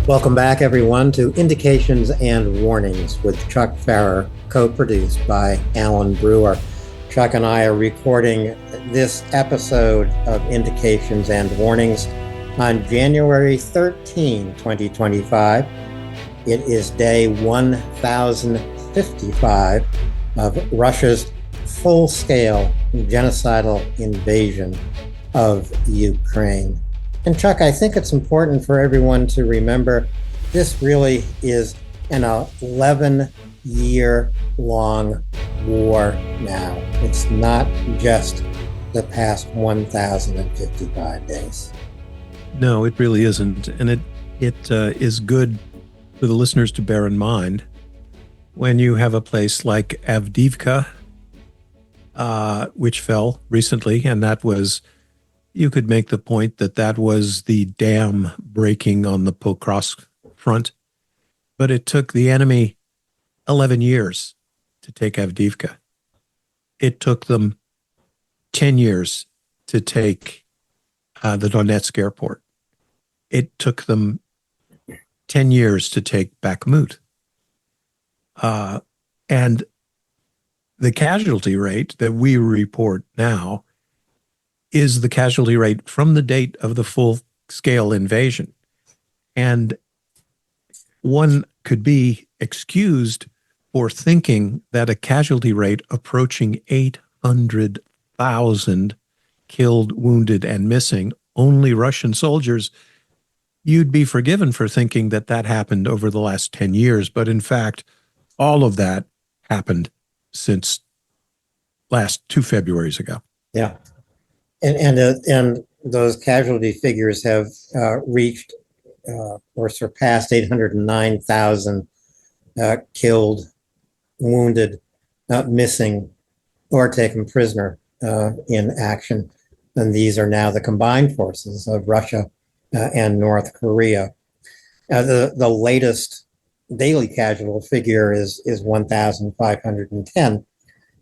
Welcome back, everyone, to Indications and Warnings with Chuck Pfarrer, co-produced by Alan Brewer. Chuck and I are recording this episode of Indications and Warnings on January 13, 2025. It is day 1055 of Russia's full-scale genocidal invasion of Ukraine. And Chuck, I think it's important for everyone to remember this really is an 11-year-long war now. It's not just the past 1,055 days. No, it really isn't. And it is good for the listeners to bear in mind when you have a place like Avdiivka, which fell recently, and that was, you could make the point that that was the dam breaking on the Pokrovsk front, but it took the enemy 11 years to take Avdiivka. It took them 10 years to take the Donetsk airport. It took them 10 years to take Bakhmut. And the casualty rate that we report now is the casualty rate from the date of the full-scale invasion. And one could be excused for thinking that a casualty rate approaching 800,000 killed, wounded, and missing, only Russian soldiers, you'd be forgiven for thinking that that happened over the last 10 years. But in fact, all of that happened since last 2 Februaries ago. Yeah. And those casualty figures have reached or surpassed 809,000 killed, wounded, missing, or taken prisoner in action. And these are now the combined forces of Russia and North Korea. The latest daily casualty figure is 1,510.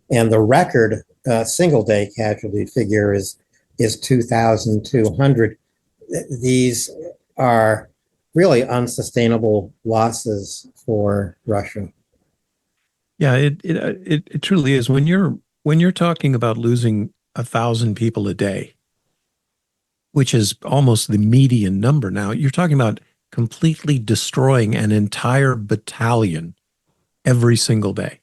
And the record single-day casualty figure is 2,200. These are really unsustainable losses for Russia. Yeah, it truly is. When you're talking about losing 1,000 people a day, which is almost the median number now, you're talking about completely destroying an entire battalion every single day.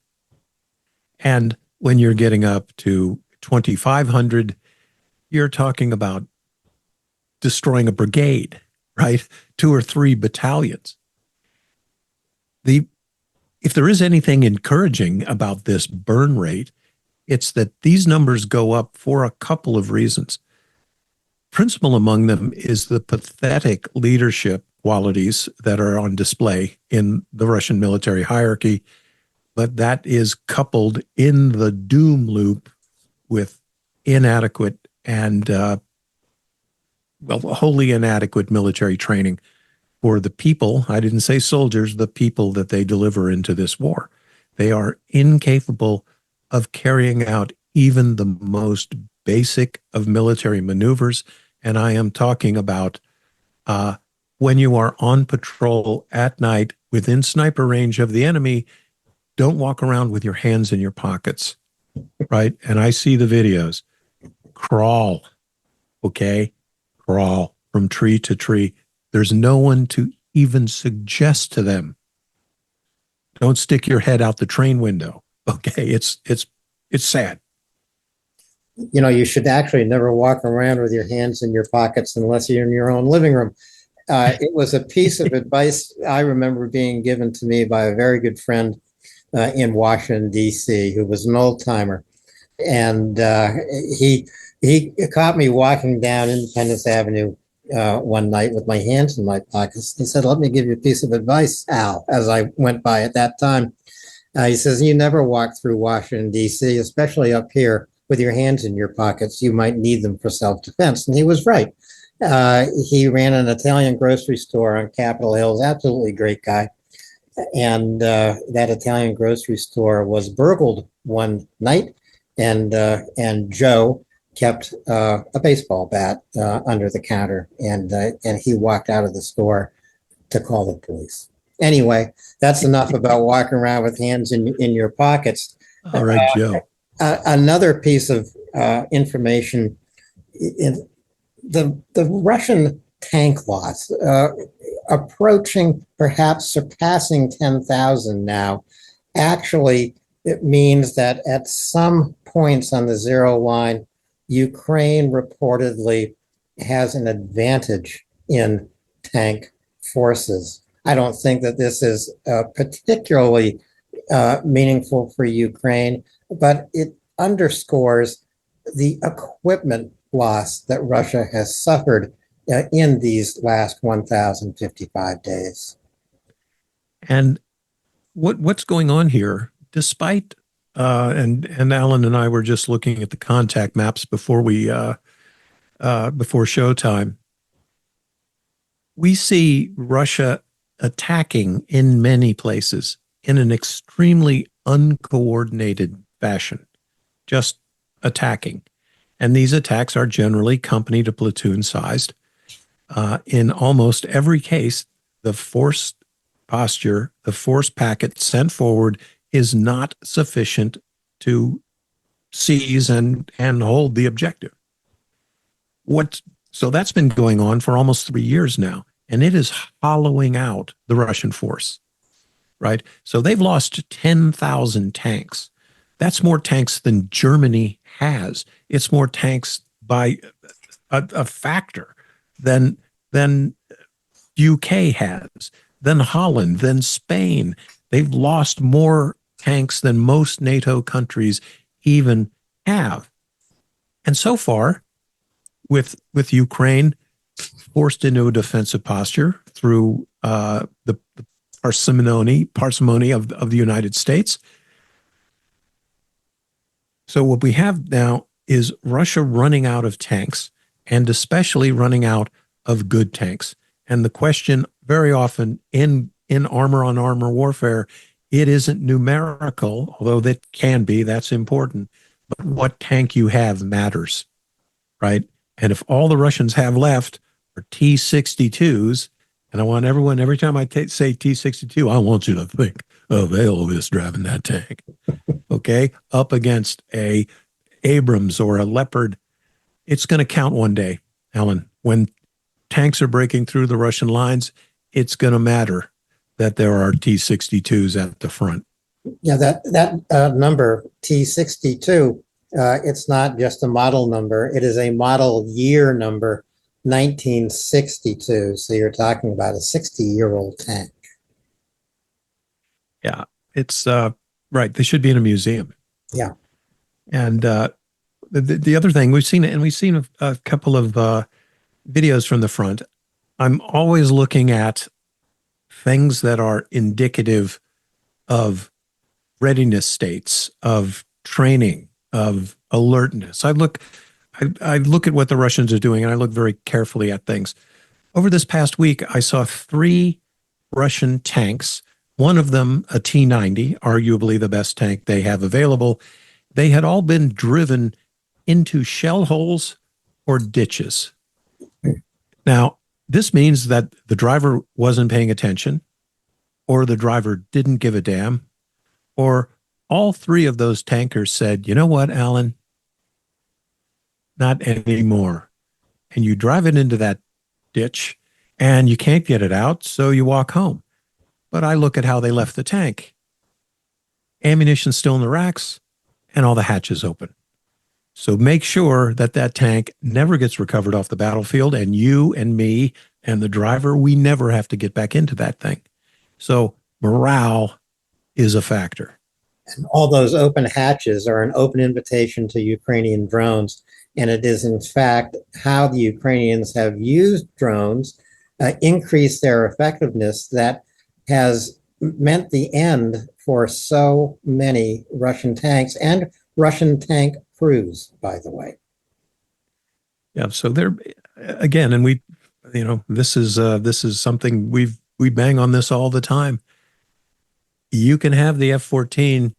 And when you're getting up to 2,500, you're talking about destroying a brigade, right? 2 or 3 battalions. If there is anything encouraging about this burn rate, it's that these numbers go up for a couple of reasons. Principal among them is the pathetic leadership qualities that are on display in the Russian military hierarchy, but that is coupled in the doom loop with inadequate and wholly inadequate military training for the people. I didn't say soldiers, the people that they deliver into this war. They are incapable of carrying out even the most basic of military maneuvers. And I am talking about when you are on patrol at night within sniper range of the enemy, don't walk around with your hands in your pockets, right? And I see the videos. Crawl, okay? Crawl from tree to tree. There's no one to even suggest to them, don't stick your head out the train window, okay? It's sad. You know, you should actually never walk around with your hands in your pockets unless you're in your own living room. It was a piece of advice I remember being given to me by a very good friend in Washington, D.C., who was an old timer. And he caught me walking down Independence Avenue one night with my hands in my pockets. He said, "Let me give you a piece of advice, Al," as I went by at that time. He says, "You never walk through Washington, D.C., especially up here with your hands in your pockets. You might need them for self-defense." And he was right. He ran an Italian grocery store on Capitol Hill. Absolutely great guy. And that Italian grocery store was burgled one night, and Joe kept a baseball bat under the counter, and he walked out of the store to call the police. Anyway, that's enough about walking around with hands in your pockets. All right, Joe. Another piece of information, in the Russian tank loss, approaching, perhaps surpassing 10,000 now, actually, it means that at some points on the zero line, Ukraine reportedly has an advantage in tank forces. I don't think that this is particularly meaningful for Ukraine, but it underscores the equipment loss that Russia has suffered in these last 1,055 days. And what's going on here, despite and Alan and I were just looking at the contact maps before showtime. We see Russia attacking in many places in an extremely uncoordinated fashion, just attacking. And these attacks are generally company to platoon sized. In almost every case, the force posture, the force packet sent forward is not sufficient to seize and hold the objective. So that's been going on for almost 3 years now, and it is hollowing out the Russian force, right? So they've lost 10,000 tanks. That's more tanks than Germany has. It's more tanks by a factor than UK has, than Holland, than Spain. They've lost more tanks than most NATO countries even have. And so far, with Ukraine forced into a defensive posture through the parsimony of the United States. So what we have now is Russia running out of tanks, and especially running out of good tanks. And the question very often in armor on armor warfare, it isn't numerical, although that can be, that's important. But what tank you have matters, right? And if all the Russians have left are T-62s, and I want everyone, every time I say T-62, I want you to think of Elvis driving that tank, okay? Up against a Abrams or a Leopard, it's going to count one day, Alan. When tanks are breaking through the Russian lines, it's going to matter that there are T-62s at the front. Yeah, that number, T-62, it's not just a model number. It is a model year number, 1962. So you're talking about a 60-year-old tank. Yeah, it's right. They should be in a museum. Yeah. And the other thing we've seen a couple of videos from the front. I'm always looking at things that are indicative of readiness states, of training, of alertness. I look at what the Russians are doing, and I look very carefully at things. Over this past week, I saw 3 Russian tanks, one of them a T-90, arguably the best tank they have available. They had all been driven into shell holes or ditches. Now, this means that the driver wasn't paying attention, or the driver didn't give a damn, or all 3 of those tankers said, you know what, Alan? Not anymore. And you drive it into that ditch, and you can't get it out, so you walk home. But I look at how they left the tank. Ammunition still in the racks, and all the hatches open. So make sure that tank never gets recovered off the battlefield, and you and me and the driver, we never have to get back into that thing. So morale is a factor. And all those open hatches are an open invitation to Ukrainian drones. And it is, in fact, how the Ukrainians have used drones, increased their effectiveness, that has meant the end for so many Russian tanks and Russian tank crews, by the way. Yeah. So there again, and this is something we bang on this all the time. You can have the F-14,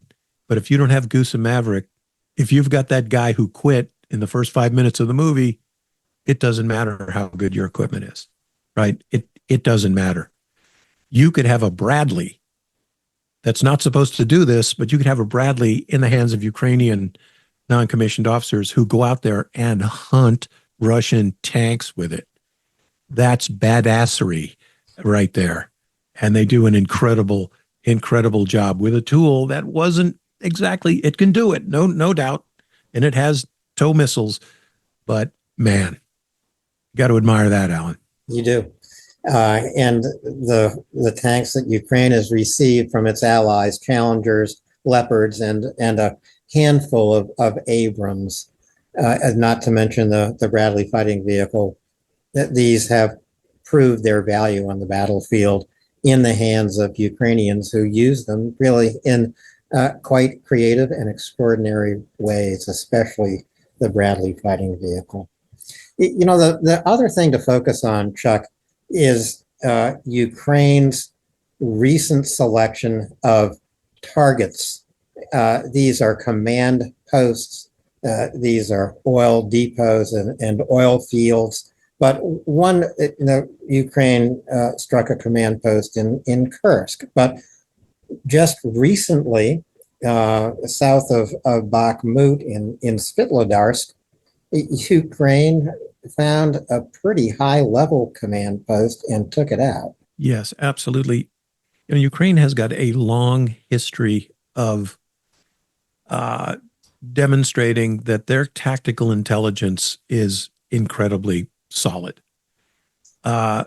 but if you don't have Goose and Maverick, if you've got that guy who quit in the first 5 minutes of the movie, it doesn't matter how good your equipment is, right? It doesn't matter. You could have a Bradley that's not supposed to do this, but you could have a Bradley in the hands of Ukrainian non-commissioned officers who go out there and hunt Russian tanks with it. That's badassery right there. And they do an incredible, incredible job with a tool that wasn't exactly, it can do it, no doubt. And it has tow missiles, but man, you got to admire that, Alan. You do. And the tanks that Ukraine has received from its allies, Challengers, Leopards, and a handful of Abrams, not to mention the Bradley fighting vehicle, that these have proved their value on the battlefield in the hands of Ukrainians who use them really in quite creative and extraordinary ways, especially the Bradley fighting vehicle. You know, the other thing to focus on, Chuck, is Ukraine's recent selection of targets. These are command posts. These are oil depots and oil fields. But one, Ukraine struck a command post in Kursk. But just recently, south of Bakhmut in Svitlodarsk, Ukraine found a pretty high level command post and took it out. Yes, absolutely. You know, Ukraine has got a long history of demonstrating that their tactical intelligence is incredibly solid. A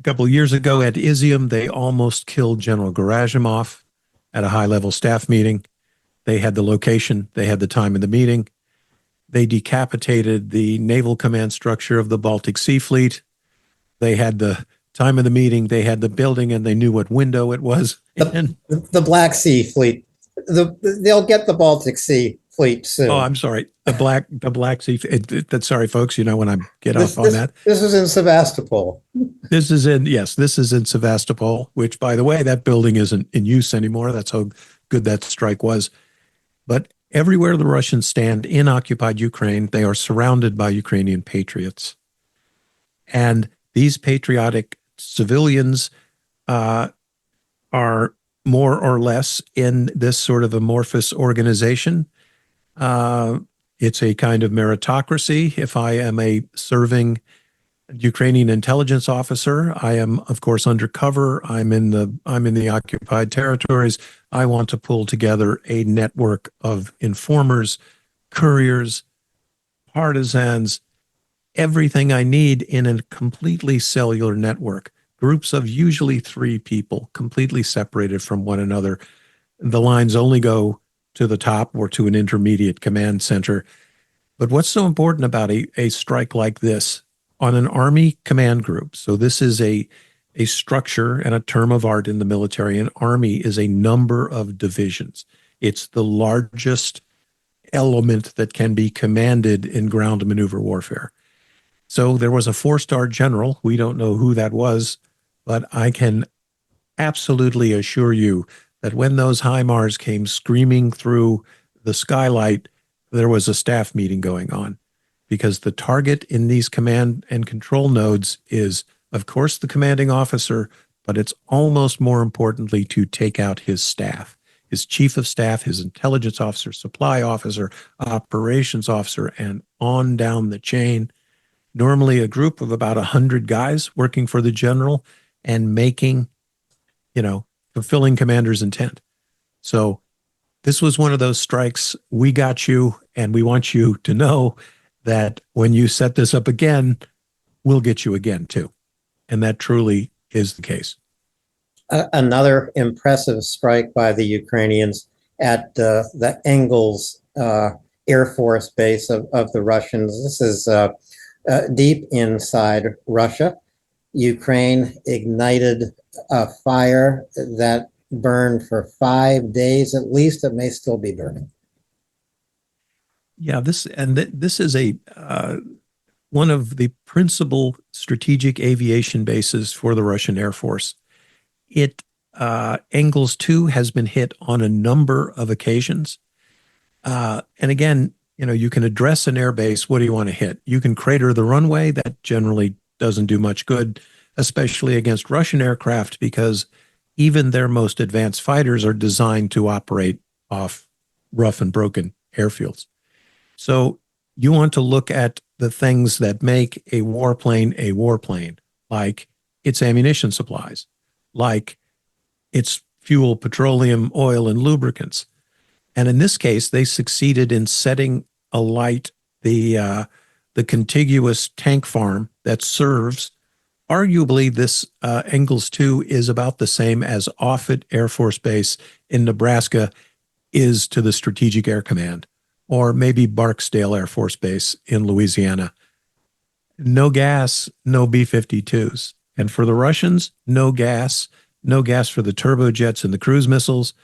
couple of years ago at Izium, they almost killed General Gerasimov at a high-level staff meeting. They had the location, they had the time of the meeting. They decapitated the naval command structure of the Baltic Sea Fleet. They had the time of the meeting, they had the building, and they knew what window it was. The Black Sea Fleet. They'll get the Baltic Sea Fleet soon. Oh, I'm sorry. The Black Sea. Sorry, folks. You know when I get off on that. This is in Sevastopol. This is in Sevastopol, which, by the way, that building isn't in use anymore. That's how good that strike was. But everywhere the Russians stand in occupied Ukraine, they are surrounded by Ukrainian patriots. And these patriotic civilians are more or less in this sort of amorphous organization. It's a kind of meritocracy. If I am a serving Ukrainian intelligence officer, I am, of course, undercover. I'm in the occupied territories. I want to pull together a network of informers, couriers, partisans, everything I need in a completely cellular network. Groups of usually 3 people, completely separated from one another. The lines only go to the top or to an intermediate command center. But what's so important about a strike like this on an army command group? So this is a structure and a term of art in the military. An army is a number of divisions. It's the largest element that can be commanded in ground maneuver warfare. So there was a 4-star general. We don't know who that was, but I can absolutely assure you that when those HIMARS came screaming through the skylight, there was a staff meeting going on, because the target in these command and control nodes is, of course, the commanding officer, but it's almost more importantly to take out his staff, his chief of staff, his intelligence officer, supply officer, operations officer, and on down the chain. Normally a group of about 100 guys working for the general and making, fulfilling commander's intent. So this was one of those strikes. We got you, and we want you to know that when you set this up again, we'll get you again too. And that truly is the case. Another impressive strike by the Ukrainians at the Engels Air Force base of the Russians. This is deep inside Russia. Ukraine ignited a fire that burned for 5 days at least. It may still be burning. Yeah, this is one of the principal strategic aviation bases for the Russian Air Force. Engels 2 has been hit on a number of occasions. And again, you can address an air base. What do you want to hit? You can crater the runway. That generally doesn't do much good. especially against Russian aircraft, because even their most advanced fighters are designed to operate off rough and broken airfields. So you want to look at the things that make a warplane, like its ammunition supplies, like its fuel, petroleum, oil, and lubricants. And in this case, they succeeded in setting alight the contiguous tank farm that serves. Arguably, this Ingalls 2 is about the same as Offutt Air Force Base in Nebraska is to the Strategic Air Command, or maybe Barksdale Air Force Base in Louisiana. No gas, no B-52s. And for the Russians, no gas for the turbojets and the cruise missiles,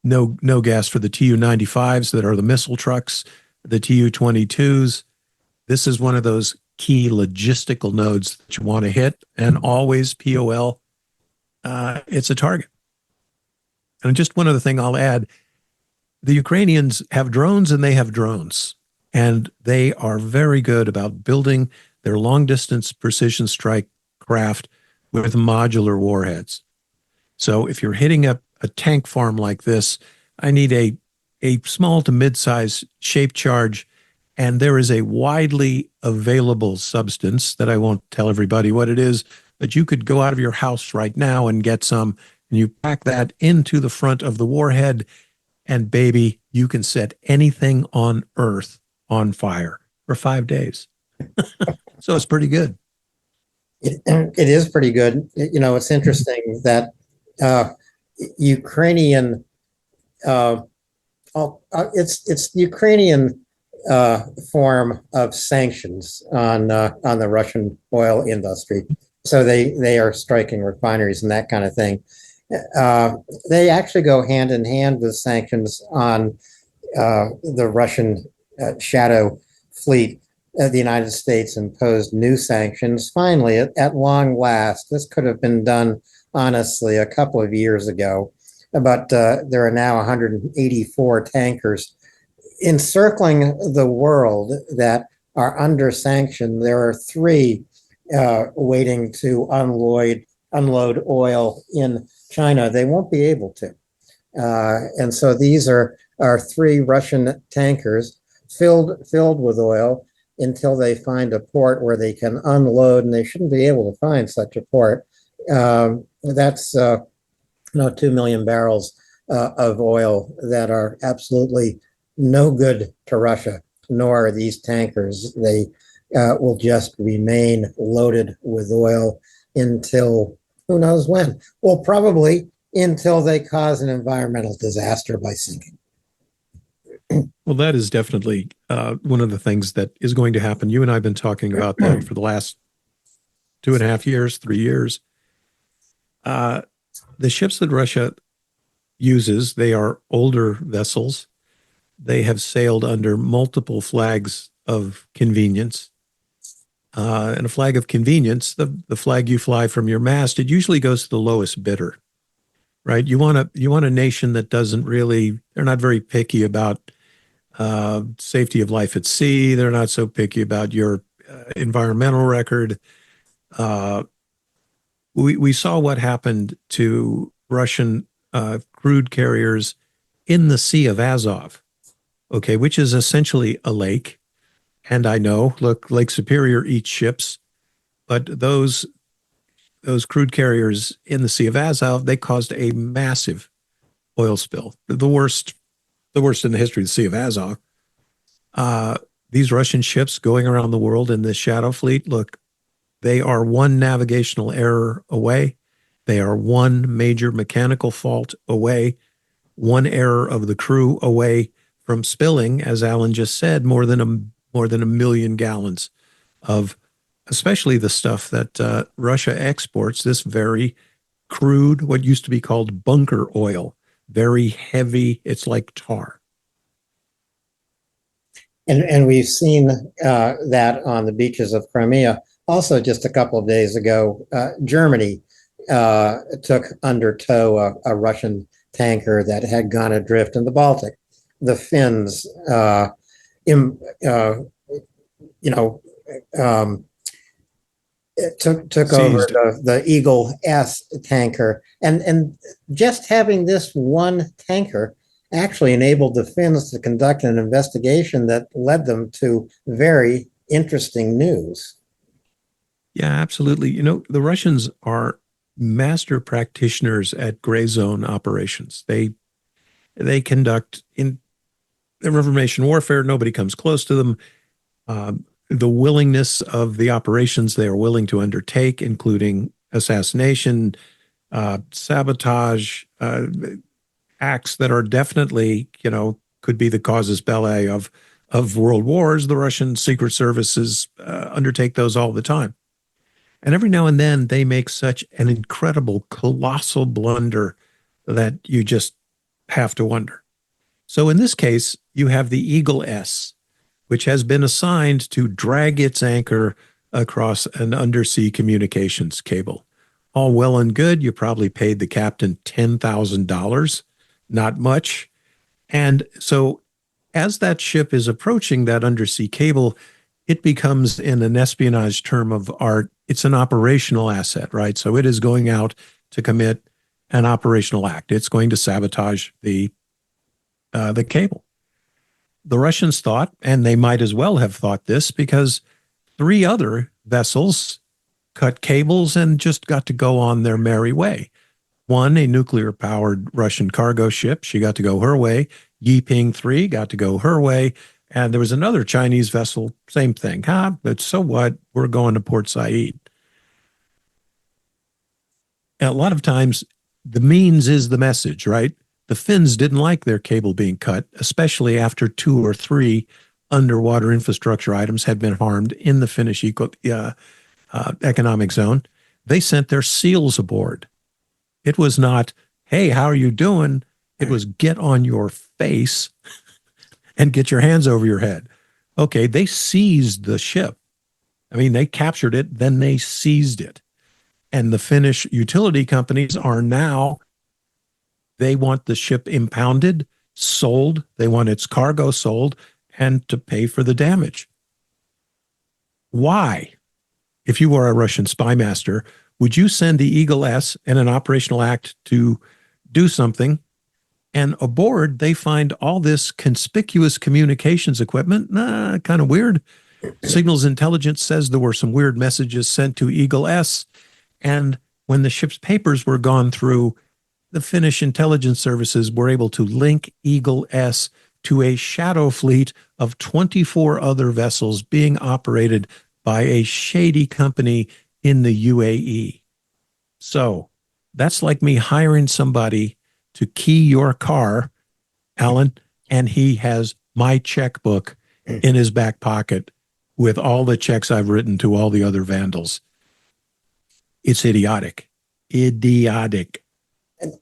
no gas for the Tu-95s that are the missile trucks, the Tu-22s. This is one of those key logistical nodes that you want to hit, and always POL, it's a target. And just one other thing I'll add, the Ukrainians have drones and they have drones, and they are very good about building their long-distance precision strike craft with modular warheads. So if you're hitting a tank farm like this, I need a small to mid-size shape charge, and there is a widely available substance that I won't tell everybody what it is, but you could go out of your house right now and get some, and you pack that into the front of the warhead, and baby, you can set anything on Earth on fire for 5 days. So it's pretty good. It is pretty good. It's interesting that Ukrainian, it's Ukrainian form of sanctions on the Russian oil industry. So they are striking refineries and that kind of thing. They actually go hand in hand with sanctions on the Russian shadow fleet. The United States imposed new sanctions. Finally, at long last, this could have been done honestly a couple of years ago, but there are now 184 tankers encircling the world that are under sanction. There are 3 waiting to unload oil in China. They won't be able to. And so these are 3 Russian tankers filled with oil until they find a port where they can unload, and they shouldn't be able to find such a port. That's 2 million barrels of oil that are absolutely no good to Russia, nor are these tankers. They will just remain loaded with oil until who knows when. Well, probably until they cause an environmental disaster by sinking. Well, that is definitely one of the things that is going to happen. You and I have been talking about that for the last 2.5 years, 3 years. The ships that Russia uses, they are older vessels. They have sailed under multiple flags of convenience. And a flag of convenience, the flag you fly from your mast, it usually goes to the lowest bidder, right? You want a nation that doesn't really, they're not very picky about safety of life at sea. They're not so picky about your environmental record. We saw what happened to Russian crude carriers in the Sea of Azov, okay, which is essentially a lake. And I know, look, Lake Superior eats ships, but those crude carriers in the Sea of Azov, they caused a massive oil spill, the worst in the history of the Sea of Azov. These Russian ships going around the world in this shadow fleet, look, they are one navigational error away. They are one major mechanical fault away, one error of the crew away from spilling, as Alan just said, more than a million gallons of, especially the stuff that Russia exports, this very crude, what used to be called bunker oil, very heavy. It's like tar. And we've seen that on the beaches of Crimea. Also, just a couple of days ago, Germany took under tow a Russian tanker that had gone adrift in the Baltic. The Finns, it took over seized it. the Eagle S tanker, and just having this one tanker actually enabled the Finns to conduct an investigation that led them to very interesting news. Yeah, absolutely. The Russians are master practitioners at gray zone operations. They conduct in information warfare. Nobody comes close to them. The willingness of the operations they are willing to undertake, including assassination, sabotage, acts that are definitely, could be the casus belli of world wars. The Russian secret services undertake those all the time. And every now and then they make such an incredible, colossal blunder that you just have to wonder. So in this case, you have the Eagle S, which has been assigned to drag its anchor across an undersea communications cable. All well and good. You probably paid the captain $10,000, not much. And so as that ship is approaching that undersea cable, it becomes, in an espionage term of art, it's an operational asset, right? So it is going out to commit an operational act. It's going to sabotage the cable. The Russians thought, and they might as well have thought this, because 3 other vessels cut cables and just got to go on their merry way. One, a nuclear-powered Russian cargo ship, she got to go her way. Yiping 3 got to go her way. And there was another Chinese vessel, same thing. But so what? We're going to Port Said. And a lot of times, the means is the message, right? The Finns didn't like their cable being cut, especially after 2 or 3 underwater infrastructure items had been harmed in the Finnish economic zone. They sent their SEALs aboard. It was not, hey, how are you doing? It was, get on your face and get your hands over your head. Okay, they seized the ship. I mean, they captured it, then they seized it. And the Finnish utility companies are now, they want the ship impounded, sold. They want its cargo sold and to pay for the damage. Why? If you were a Russian spy master, would you send the Eagle S and an operational act to do something? And aboard, they find all this conspicuous communications equipment. Kind of weird. Signals intelligence says there were some weird messages sent to Eagle S. And when the ship's papers were gone through, the Finnish intelligence services were able to link Eagle S to a shadow fleet of 24 other vessels being operated by a shady company in the UAE. So that's like me hiring somebody to key your car, Alan, and he has my checkbook in his back pocket with all the checks I've written to all the other vandals. It's idiotic. Idiotic.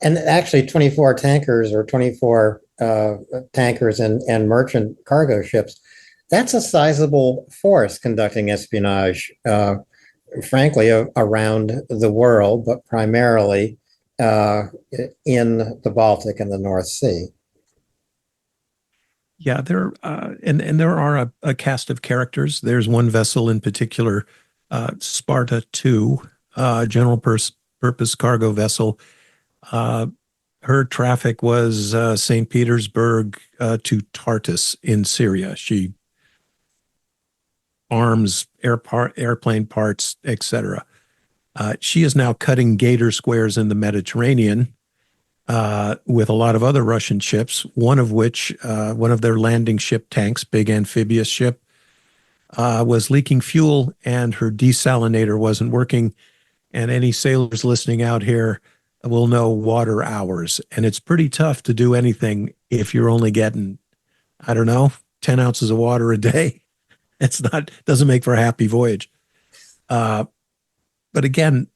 And actually, 24 tankers or 24 tankers and merchant cargo ships, that's a sizable force conducting espionage, frankly, around the world, but primarily in the Baltic and the North Sea. Yeah, and there are a cast of characters. There's one vessel in particular, Sparta 2, general purpose cargo vessel. Her traffic was St. Petersburg to Tartus in Syria. She arms, airplane parts, etc. She is now cutting gator squares in the Mediterranean with a lot of other Russian ships, one of which, one of their landing ship tanks, big amphibious ship, was leaking fuel and her desalinator wasn't working. And any sailors listening out here will know water hours. And it's pretty tough to do anything if you're only getting, I don't know, 10 ounces of water a day. Doesn't make for a happy voyage. But again,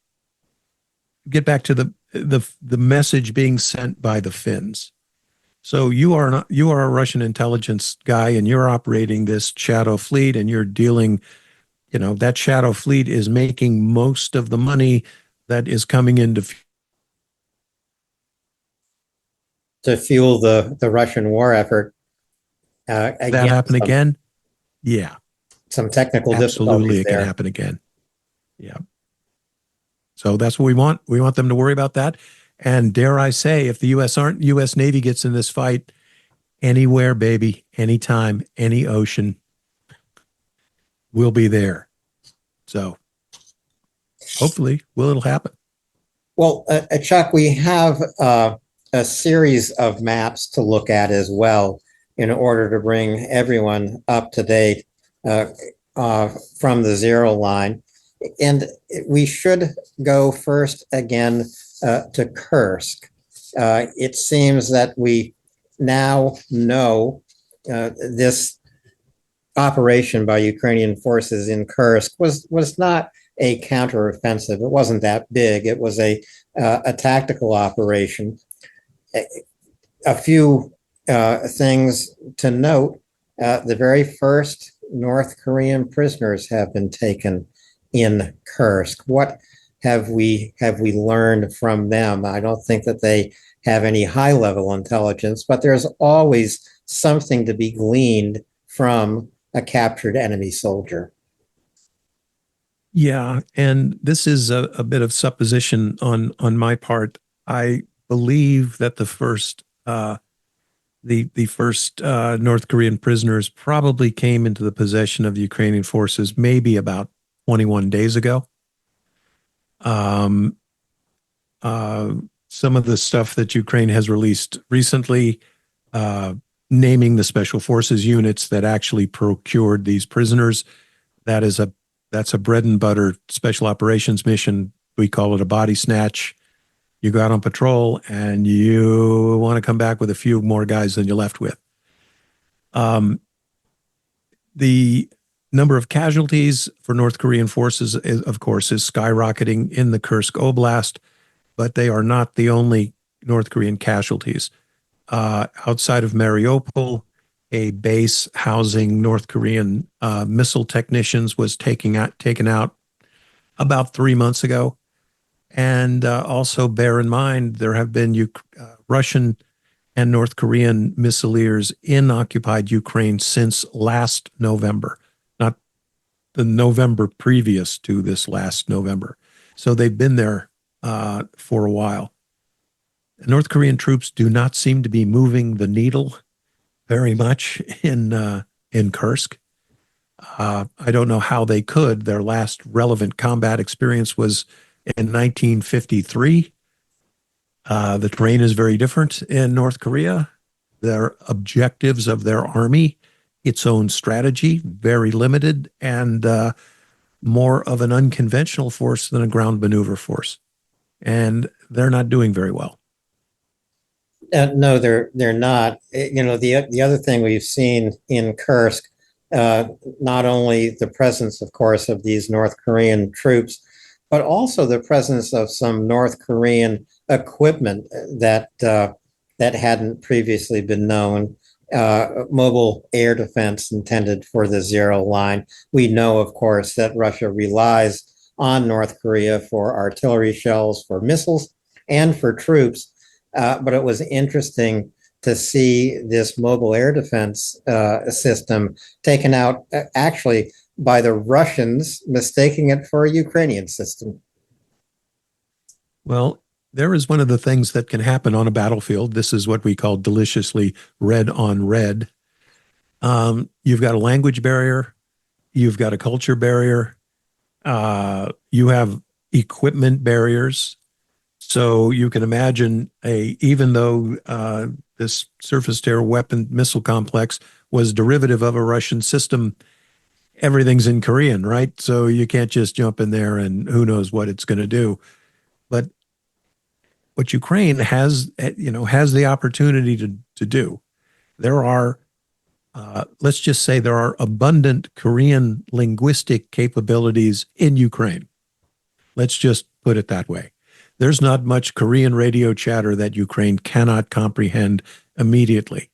get back to the message being sent by the Finns. So you are a Russian intelligence guy and you're operating this shadow fleet and you're dealing, that shadow fleet is making most of the money that is coming into to fuel the Russian war effort. Again, that happen again? Yeah. Some technical absolutely difficulties it there. can happen again. Yeah. So that's what we want. We want them to worry about that. And dare I say, if the U.S. Navy gets in this fight, anywhere, baby, anytime, any ocean, we'll be there. So hopefully, it'll happen. Well, Chuck, we have a series of maps to look at as well in order to bring everyone up to date uh, from the zero line. And we should go first again to Kursk. It seems that we now know this operation by Ukrainian forces in Kursk was not a counteroffensive. It wasn't that big. It was a tactical operation. A few things to note: the very first North Korean prisoners have been taken in Kursk. What have we learned from them? I don't think that they have any high level intelligence, but there's always something to be gleaned from a captured enemy soldier. Yeah, and this is a bit of supposition on my part. I believe that the first North Korean prisoners probably came into the possession of the Ukrainian forces maybe about 21 days ago. Um, some of the stuff that Ukraine has released recently, naming the special forces units that actually procured these prisoners, that's a bread and butter special operations mission. We call it a body snatch. You go out on patrol and you want to come back with a few more guys than you left with. The number of casualties for North Korean forces, of course, is skyrocketing in the Kursk Oblast, but they are not the only North Korean casualties. Outside of Mariupol, a base housing North Korean missile technicians was taken out about 3 months ago. And also bear in mind, there have been Russian and North Korean missileers in occupied Ukraine since last November, not the November previous to this last November. So they've been there for a while. North Korean troops do not seem to be moving the needle very much in Kursk. I don't know how they could. Their last relevant combat experience was in 1953. The terrain is very different in North Korea. Their objectives of their army, its own strategy, very limited, and more of an unconventional force than a ground maneuver force. And they're not doing very well. No, they're not. The other thing we've seen in Kursk, not only the presence, of course, of these North Korean troops, but also the presence of some North Korean equipment that hadn't previously been known. Mobile air defense intended for the zero line. We know, of course, that Russia relies on North Korea for artillery shells, for missiles, and for troops. But it was interesting to see this mobile air defense system taken out actually by the Russians, mistaking it for a Ukrainian system. Well, there is one of the things that can happen on a battlefield. This is what we call deliciously red on red. You've got a language barrier. You've got a culture barrier. You have equipment barriers. So you can imagine even though this surface-to-air weapon missile complex was derivative of a Russian system, everything's in Korean, right? So you can't just jump in there and who knows what it's going to do. But what Ukraine has the opportunity to do, there are, let's just say there are abundant Korean linguistic capabilities in Ukraine. Let's just put it that way. There's not much Korean radio chatter that Ukraine cannot comprehend immediately.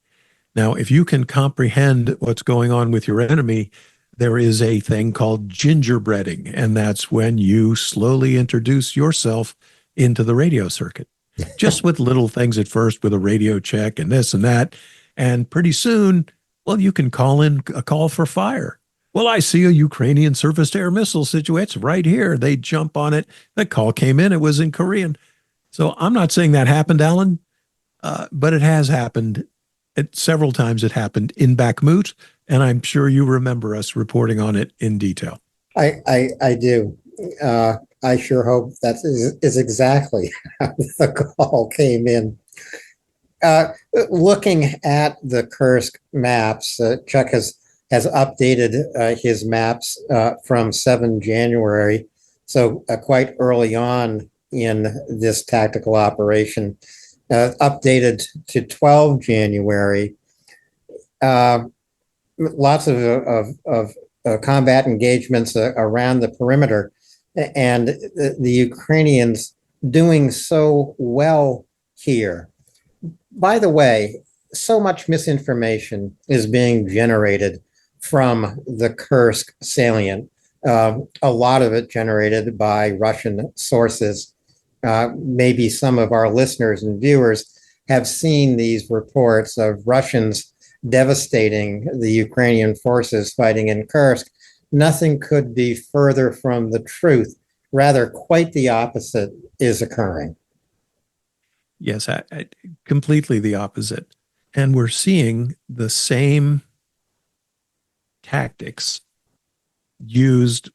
Now, if you can comprehend what's going on with your enemy, there is a thing called gingerbreading, and that's when you slowly introduce yourself into the radio circuit, just with little things at first, with a radio check and this and that. And pretty soon, well, you can call in a call for fire. Well, I see a Ukrainian surface-to-air missile situation right here. They jump on it. The call came in. It was in Korean. So I'm not saying that happened, Alan, but it has happened. Several times it happened in Bakhmut, and I'm sure you remember us reporting on it in detail. I do. I sure hope that is exactly how the call came in. Looking at the Kursk maps, Chuck has updated his maps from 7 January, so quite early on in this tactical operation, updated to 12 January. Lots of combat engagements around the perimeter, and the Ukrainians doing so well here. By the way, so much misinformation is being generated from the Kursk salient. A lot of it generated by Russian sources. Maybe some of our listeners and viewers have seen these reports of Russians devastating the Ukrainian forces fighting in Kursk. Nothing could be further from the truth. Rather, quite the opposite is occurring. Yes, completely the opposite. And we're seeing the same tactics used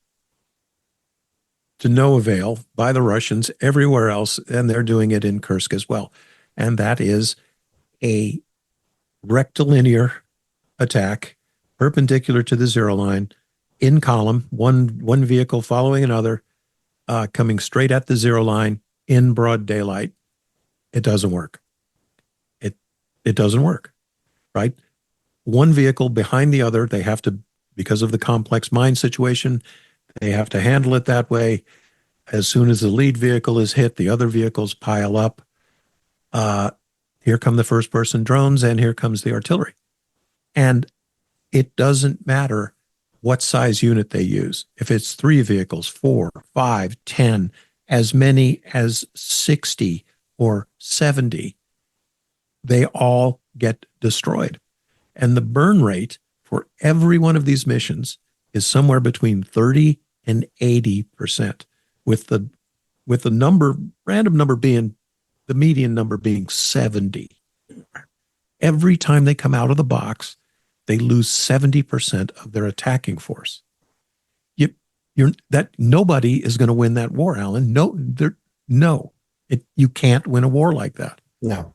to no avail by the Russians everywhere else, and they're doing it in Kursk as well. And that is a rectilinear attack, perpendicular to the zero line, in column, one vehicle following another, coming straight at the zero line in broad daylight. It doesn't work. It doesn't work, right? One vehicle behind the other. They have to, because of the complex mine situation, they have to handle it that way. As soon as the lead vehicle is hit, the other vehicles pile up. Here come the first-person drones, and here comes the artillery. And it doesn't matter what size unit they use. If it's 3 vehicles, 4, 5, 10, as many as 60 or 70, they all get destroyed. And the burn rate for every one of these missions is somewhere between 30 and 80%, with the random number being, the median number being 70. Every time they come out of the box, they lose 70% of their attacking force. Nobody is going to win that war, Alan. You can't win a war like that. No.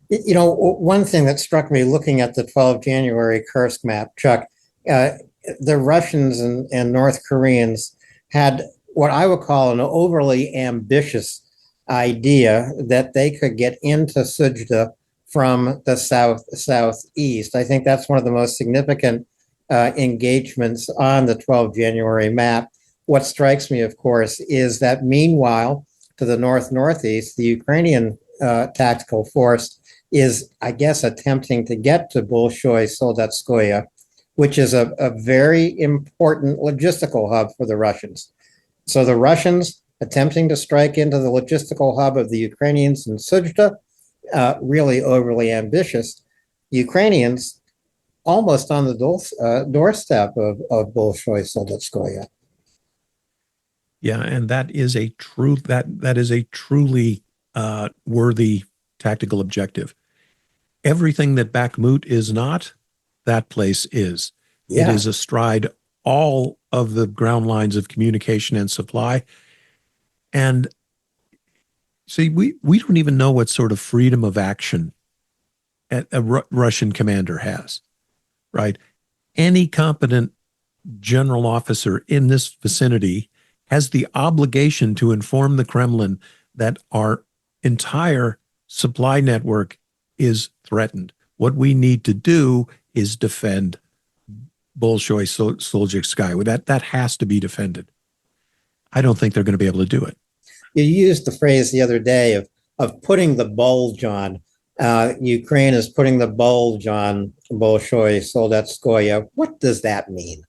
One thing that struck me looking at the 12 January Kursk map, Chuck, the Russians and North Koreans had what I would call an overly ambitious idea that they could get into Sujda from the southeast. I think that's one of the most significant engagements on the 12 January map. What strikes me, of course, is that meanwhile, to the northeast, the Ukrainian tactical force is, I guess, attempting to get to Bolshoi Soldatskoye, which is a very important logistical hub for the Russians. So the Russians attempting to strike into the logistical hub of the Ukrainians in Sujda, really overly ambitious. Ukrainians almost on the doorstep of Bolshoi Soldatskoye. Yeah, and that is a truly worthy tactical objective. Everything that Bakhmut is not, that place is. Yeah. It is astride all of the ground lines of communication and supply. And see, we don't even know what sort of freedom of action a Russian commander has, right? Any competent general officer in this vicinity has the obligation to inform the Kremlin that our entire supply network is threatened. What we need to do is defend Bolshoi Soldatskoye. That has to be defended. I don't think they're going to be able to do it. You used the phrase the other day of putting the bulge on. Ukraine is putting the bulge on Bolshoi Soldatskoye. What does that mean?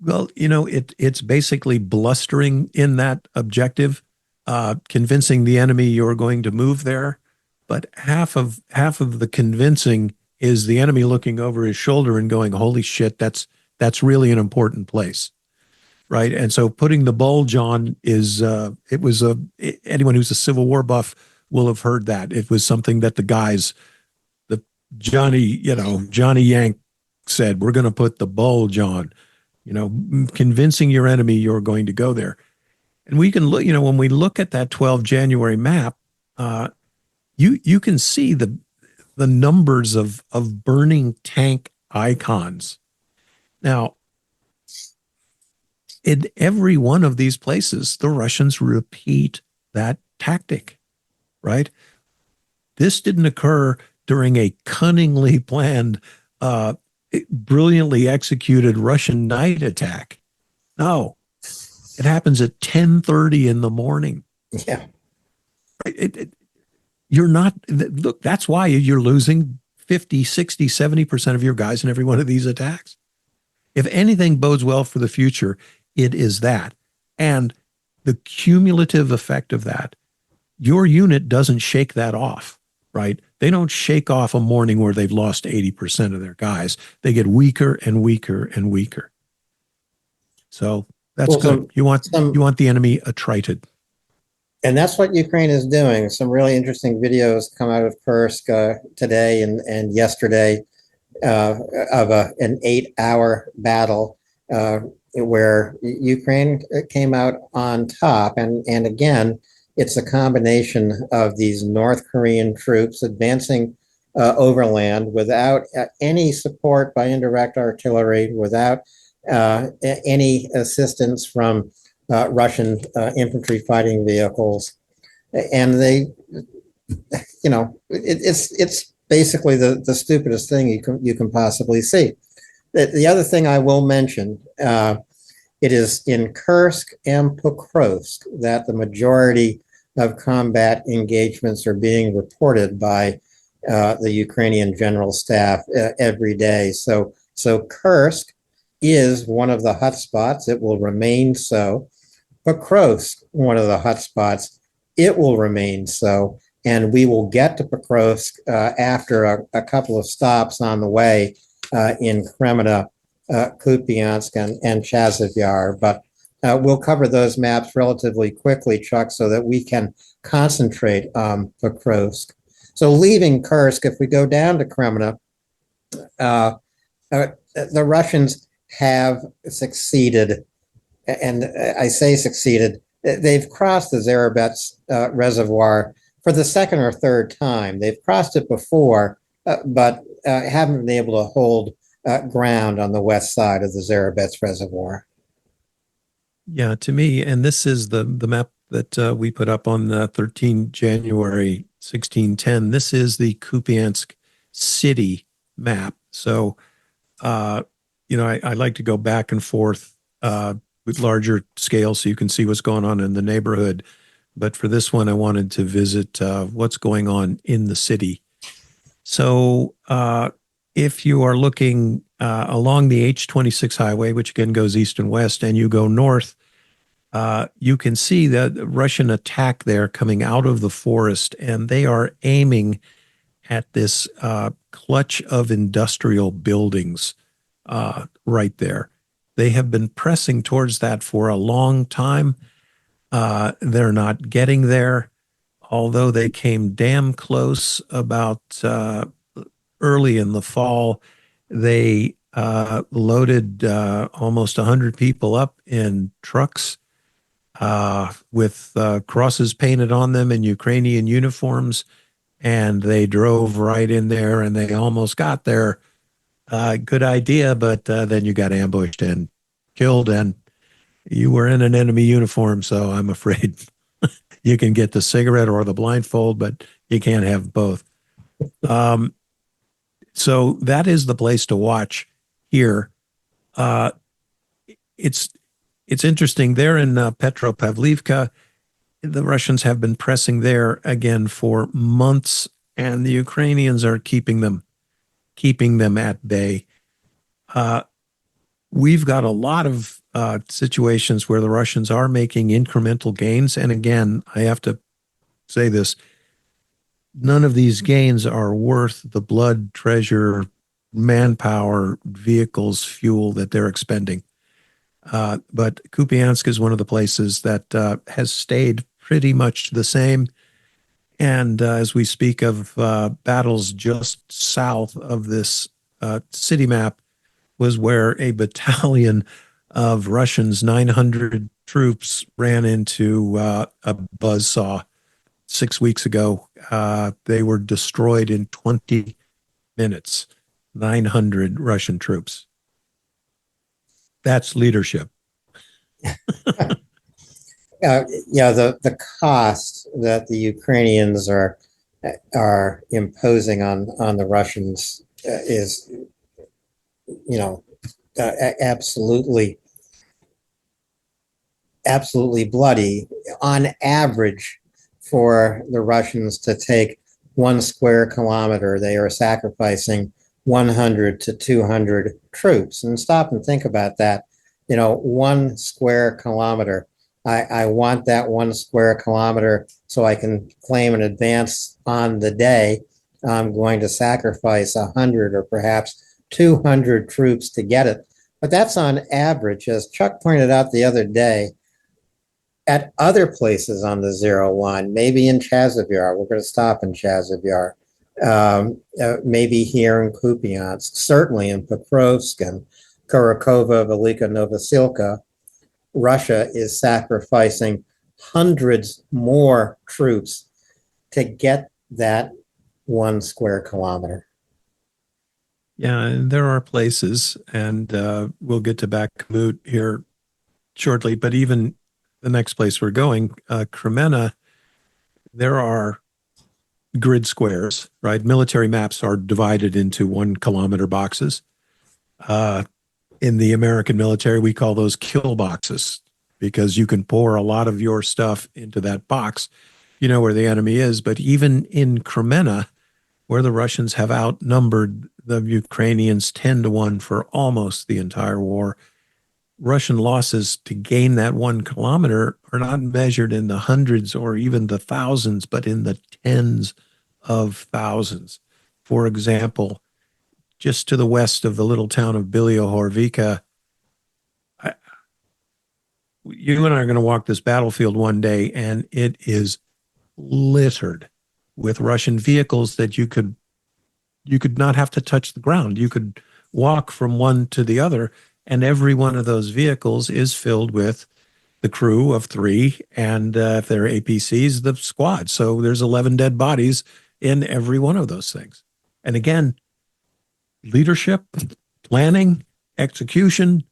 Well, it's basically blustering in that objective, convincing the enemy you're going to move there. But half of the convincing is the enemy looking over his shoulder and going, holy shit, that's really an important place. Right. And so putting the bulge on is, anyone who's a Civil War buff will have heard that. It was something that the guys, the Johnny Yank said, we're going to put the bulge on, convincing your enemy you're going to go there. And we can look, when we look at that 12 January map, you can see the numbers of burning tank icons. Now, in every one of these places, the Russians repeat that tactic, right? This didn't occur during a cunningly planned, brilliantly executed Russian night attack. No, it happens at 10:30 in the morning. Yeah. You're not, look, that's why you're losing 50, 60, 70% of your guys in every one of these attacks. If anything bodes well for the future, it is that. And the cumulative effect of that, your unit doesn't shake that off, right? They don't shake off a morning where they've lost 80% of their guys. They get weaker and weaker and weaker. So that's good. You want the enemy attrited. And that's what Ukraine is doing. Some really interesting videos come out of Kursk today and yesterday of an 8-hour battle where Ukraine came out on top. And again, it's a combination of these North Korean troops advancing overland without any support by indirect artillery, without any assistance from Russian infantry fighting vehicles. And they, it's basically the stupidest thing you can possibly see. The other thing I will mention, it is in Kursk and Pokrovsk that the majority of combat engagements are being reported by the Ukrainian General Staff every day. So Kursk is one of the hotspots. It will remain so. Pokrovsk, one of the hotspots, it will remain so. And we will get to Pokrovsk after a couple of stops on the way in Kremina, Kupiansk, and Chasiv Yar. But we'll cover those maps relatively quickly, Chuck, so that we can concentrate on Pokrovsk. So leaving Kursk, if we go down to Kremina, the Russians have succeeded, and I say succeeded, they've crossed the Zarabets reservoir for the second or third time. They've crossed it before, but haven't been able to hold ground on the west side of the Zarabets reservoir. Yeah, to me, and this is the map that we put up on 13 January 1610. This is the Kupiansk city map. So, I like to go back and forth with larger scale so you can see what's going on in the neighborhood. But for this one, I wanted to visit what's going on in the city. So if you are looking along the H26 highway, which again goes east and west, and you go north, you can see the Russian attack there coming out of the forest, and they are aiming at this clutch of industrial buildings right there. They have been pressing towards that for a long time. They're not getting there, although they came damn close about early in the fall. They loaded almost 100 people up in trucks with crosses painted on them in Ukrainian uniforms, and they drove right in there, and they almost got there. Good idea, but then you got ambushed and killed, and you were in an enemy uniform, so I'm afraid you can get the cigarette or the blindfold, but you can't have both. So that is the place to watch here. It's interesting. They're in Petropavlivka. The Russians have been pressing there again for months, and the Ukrainians are keeping them at bay. We've got a lot of situations where the Russians are making incremental gains. And again, I have to say this, none of these gains are worth the blood, treasure, manpower, vehicles, fuel that they're expending. But Kupiansk is one of the places that has stayed pretty much the same. And as we speak of battles just south of this city map, was where a battalion of Russians, 900 troops, ran into a buzzsaw 6 weeks ago. They were destroyed in 20 minutes, 900 Russian troops. That's leadership. Yeah, the cost that the Ukrainians are imposing on the Russians is, absolutely bloody. On average, for the Russians to take 1 square kilometer, they are sacrificing 100 to 200 troops. And stop and think about that. 1 square kilometer. I want that 1 square kilometer so I can claim an advance on the day. I'm going to sacrifice 100 or perhaps 200 troops to get it. But that's on average. As Chuck pointed out the other day, at other places on the zero line, maybe in Chazivyar, we're going to stop in Chazivyar, maybe here in Kupiansk, certainly in Pokrovsk and Kurakova, Velika Novosilka, Russia is sacrificing hundreds more troops to get that 1 square kilometer. Yeah, and there are places, and we'll get to Bakhmut here shortly, but even the next place we're going, Kremenna, there are grid squares, right? Military maps are divided into 1 kilometer boxes. In the American military, we call those kill boxes because you can pour a lot of your stuff into that box. You know where the enemy is, but even in Kremenna, where the Russians have outnumbered the Ukrainians 10-1 for almost the entire war, Russian losses to gain that 1 kilometer are not measured in the hundreds or even the thousands, but in the tens of thousands. For example, just to the west of the little town of Bilyohorvika, you and I are going to walk this battlefield one day, and it is littered with Russian vehicles that you could not have to touch the ground. You could walk from one to the other, and every one of those vehicles is filled with the crew of 3, and if they're APCs, the squad. So there's 11 dead bodies in every one of those things. And again, leadership, planning, execution,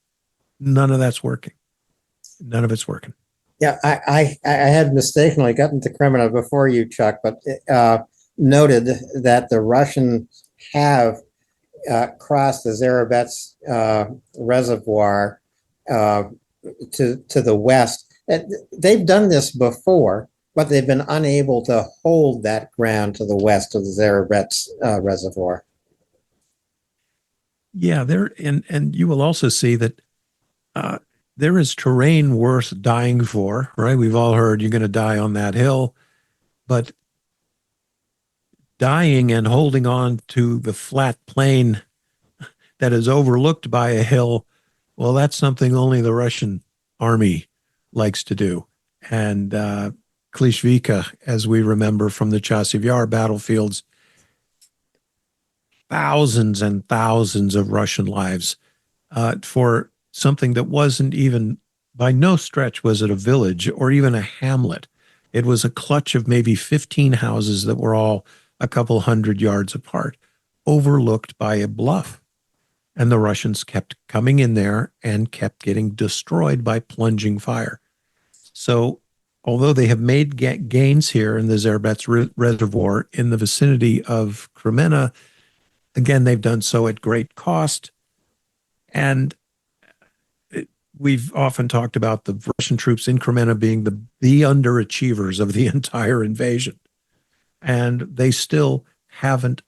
none of that's working. None of it's working. Yeah, I had mistakenly gotten to Kremenna before you, Chuck, but noted that the Russians have crossed the Zarabets reservoir to the west. They've done this before, but they've been unable to hold that ground to the west of the Zarabets reservoir. Yeah, there, and you will also see that there is terrain worth dying for, right? We've all heard you're going to die on that hill, but dying and holding on to the flat plain that is overlooked by a hill, well, that's something only the Russian army likes to do. And Klishvika, as we remember from the Chasiv battlefields, thousands and thousands of Russian lives for something that wasn't even, by no stretch was it a village or even a hamlet. It was a clutch of maybe 15 houses that were all a couple hundred yards apart, overlooked by a bluff. And the Russians kept coming in there and kept getting destroyed by plunging fire. So although they have made gains here in the Zarabets reservoir in the vicinity of Kremenna, again, they've done so at great cost. And we've often talked about the Russian troops in Kremenna being the underachievers of the entire invasion. And they still haven't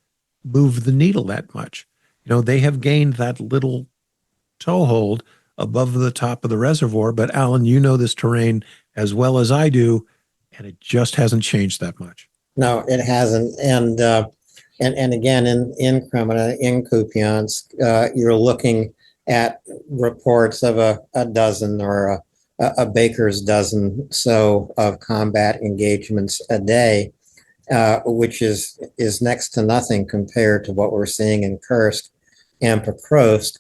moved the needle that much. You know, they have gained that little toehold above the top of the reservoir. But Alan, you know this terrain as well as I do, and it just hasn't changed that much. No, it hasn't. And again, in Kremina, in Kupiansk, you're looking at reports of a dozen or a baker's dozen so of combat engagements a day, which is next to nothing compared to what we're seeing in Kursk and Pokrovsk,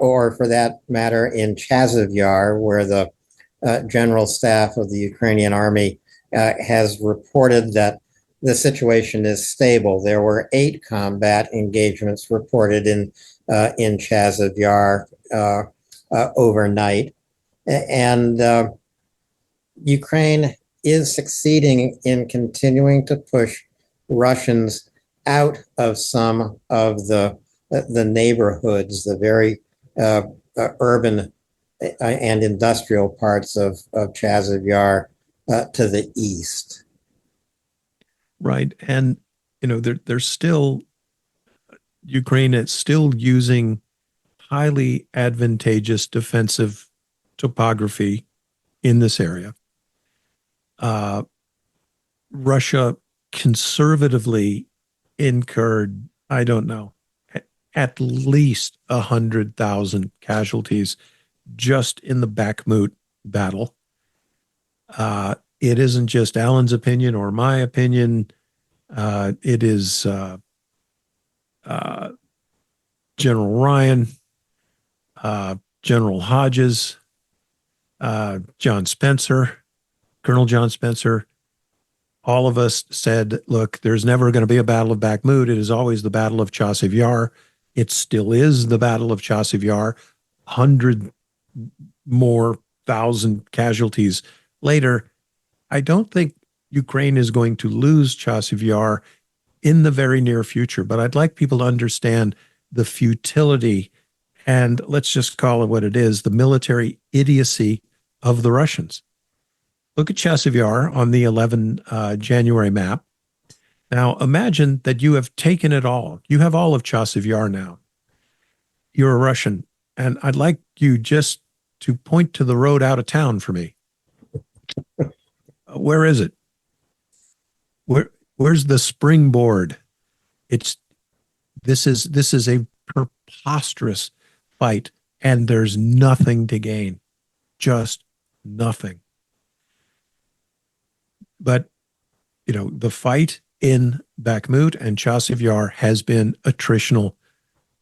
or for that matter, in Chasiv Yar, where the general staff of the Ukrainian army has reported that the situation is stable. There were 8 combat engagements reported in Chasiv Yar overnight, and Ukraine is succeeding in continuing to push Russians out of some of the neighborhoods, the very urban and industrial parts of Chasiv Yar to the east. Right. And, there's still, Ukraine is still using highly advantageous defensive topography in this area. Russia conservatively incurred, I don't know, at least 100,000 casualties just in the Bakhmut battle. It isn't just Alan's opinion or my opinion. It is General Ryan, General Hodges, John Spencer, Colonel John Spencer. All of us said, look, there's never going to be a Battle of Bakhmut. It is always the Battle of Chasiv Yar. It still is the Battle of Chasiv Yar. 100 more thousand casualties later. I don't think Ukraine is going to lose Chasiv Yar in the very near future, but I'd like people to understand the futility and, let's just call it what it is, the military idiocy of the Russians. Look at Chasiv Yar on the 11 January map. Now, imagine that you have taken it all. You have all of Chasiv Yar now. You're a Russian, and I'd like you just to point to the road out of town for me. Where is it? Where's the springboard? This is a preposterous fight, and there's nothing to gain, just nothing. But the fight in Bakhmut and Chasiv Yar has been attritional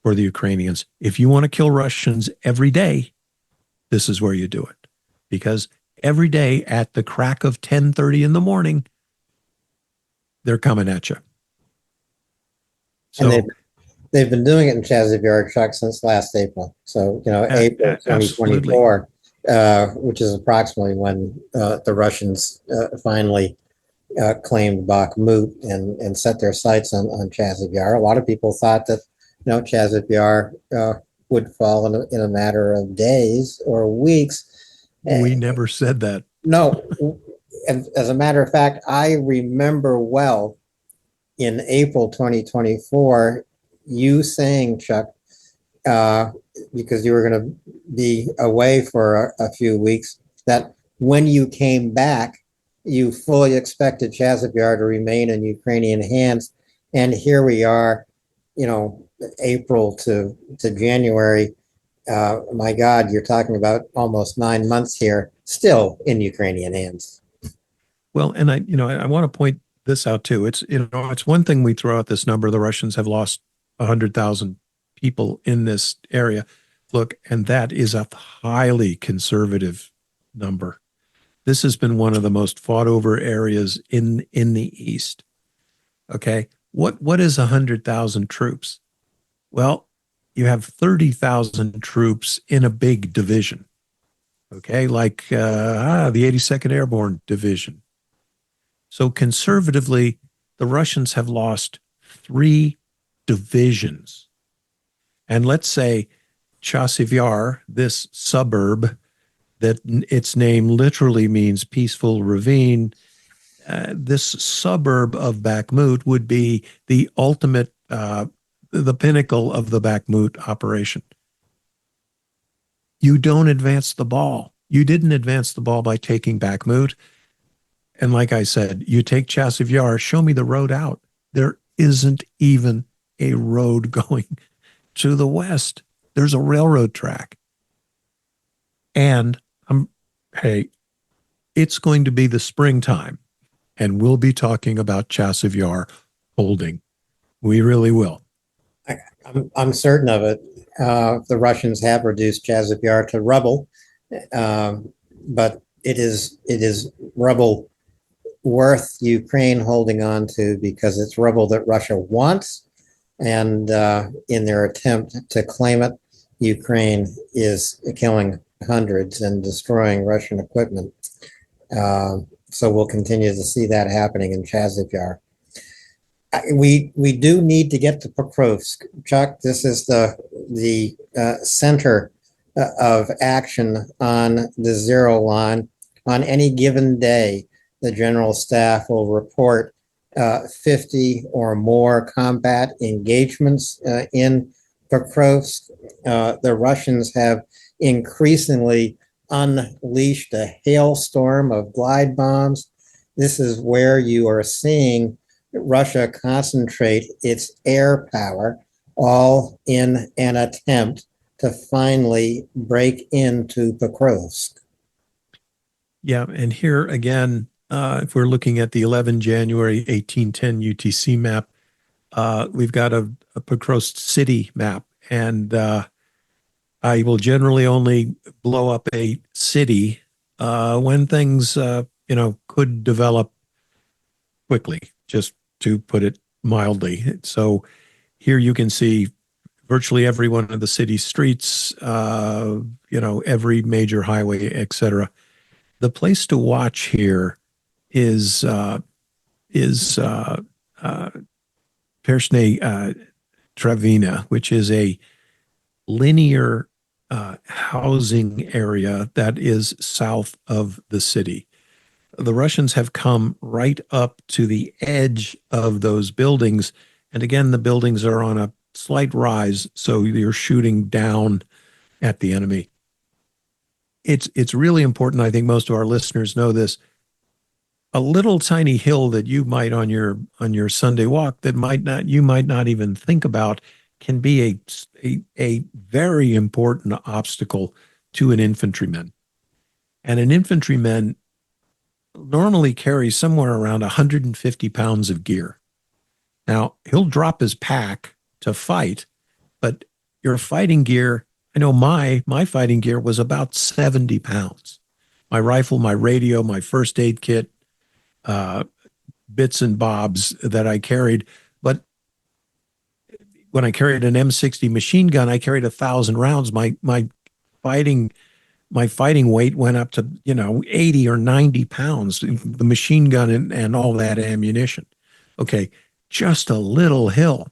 for the Ukrainians. If you want to kill Russians every day, this is where you do it, because every day at the crack of 10:30 in the morning, they're coming at you. So and they've been doing it in Chasiv Yar, Chuck, since last April. So, April 2024, which is approximately when the Russians finally claimed Bakhmut and set their sights on Chasiv Yar. A lot of people thought that, Chasiv Yar would fall in a matter of days or weeks. We never said that. No. And as a matter of fact, I remember well in April 2024, you saying, Chuck, because you were going to be away for a few weeks, that when you came back, you fully expected Chasiv Yar to remain in Ukrainian hands. And here we are, April to January. My God, you're talking about almost 9 months here, still in Ukrainian hands. Well, and I want to point this out too. It's one thing we throw out this number. The Russians have lost 100,000 people in this area. Look, and that is a highly conservative number. This has been one of the most fought over areas in the East. Okay, what is 100,000 troops? Well, you have 30,000 troops in a big division. Okay, like the 82nd Airborne Division. So conservatively, the Russians have lost 3 divisions. And let's say Chasiv Yar, this suburb that its name literally means peaceful ravine, this suburb of Bakhmut would be the ultimate, the pinnacle of the Bakhmut operation. You don't advance the ball. You didn't advance the ball by taking Bakhmut. And like I said, you take Chasiv Yar, show me the road out. There isn't even a road going to the west. There's a railroad track. And hey, it's going to be the springtime, and we'll be talking about Chasiv Yar holding. We really will. I'm certain of it. The Russians have reduced Chasiv Yar to rubble, but it is rubble worth Ukraine holding on to, because it's rubble that Russia wants. And in their attempt to claim it, Ukraine is killing hundreds and destroying Russian equipment. So we'll continue to see that happening in Chasiv Yar. We do need to get to Pokrovsk. Chuck, this is the center of action on the zero line. On any given day, the General Staff will report 50 or more combat engagements in Pokrovsk. The Russians have increasingly unleashed a hailstorm of glide bombs. This is where you are seeing Russia concentrate its air power, all in an attempt to finally break into Pokrovsk. Yeah, and here again, if we're looking at the 11 January 1810 UTC map, we've got a Pokrovsk city map, and I will generally only blow up a city when things, could develop quickly, just to put it mildly. So here you can see virtually every one of the city streets, every major highway, etc. The place to watch here is Pershne Travina, which is a linear housing area that is south of the city. The Russians have come right up to the edge of those buildings. And again, the buildings are on a slight rise, so you're shooting down at the enemy. It's really important. I think most of our listeners know this. A little tiny hill that you might on your Sunday walk that you might not even think about can be a very important obstacle to an infantryman. And an infantryman normally carries somewhere around 150 pounds of gear. Now, he'll drop his pack to fight, but your fighting gear, I know my fighting gear was about 70 pounds. My rifle, my radio, my first aid kit, bits and bobs that I carried. But when I carried an M60 machine gun, I carried 1,000 rounds. My fighting weight went up to 80 or 90 pounds. The machine gun and all that ammunition. Okay, just a little hill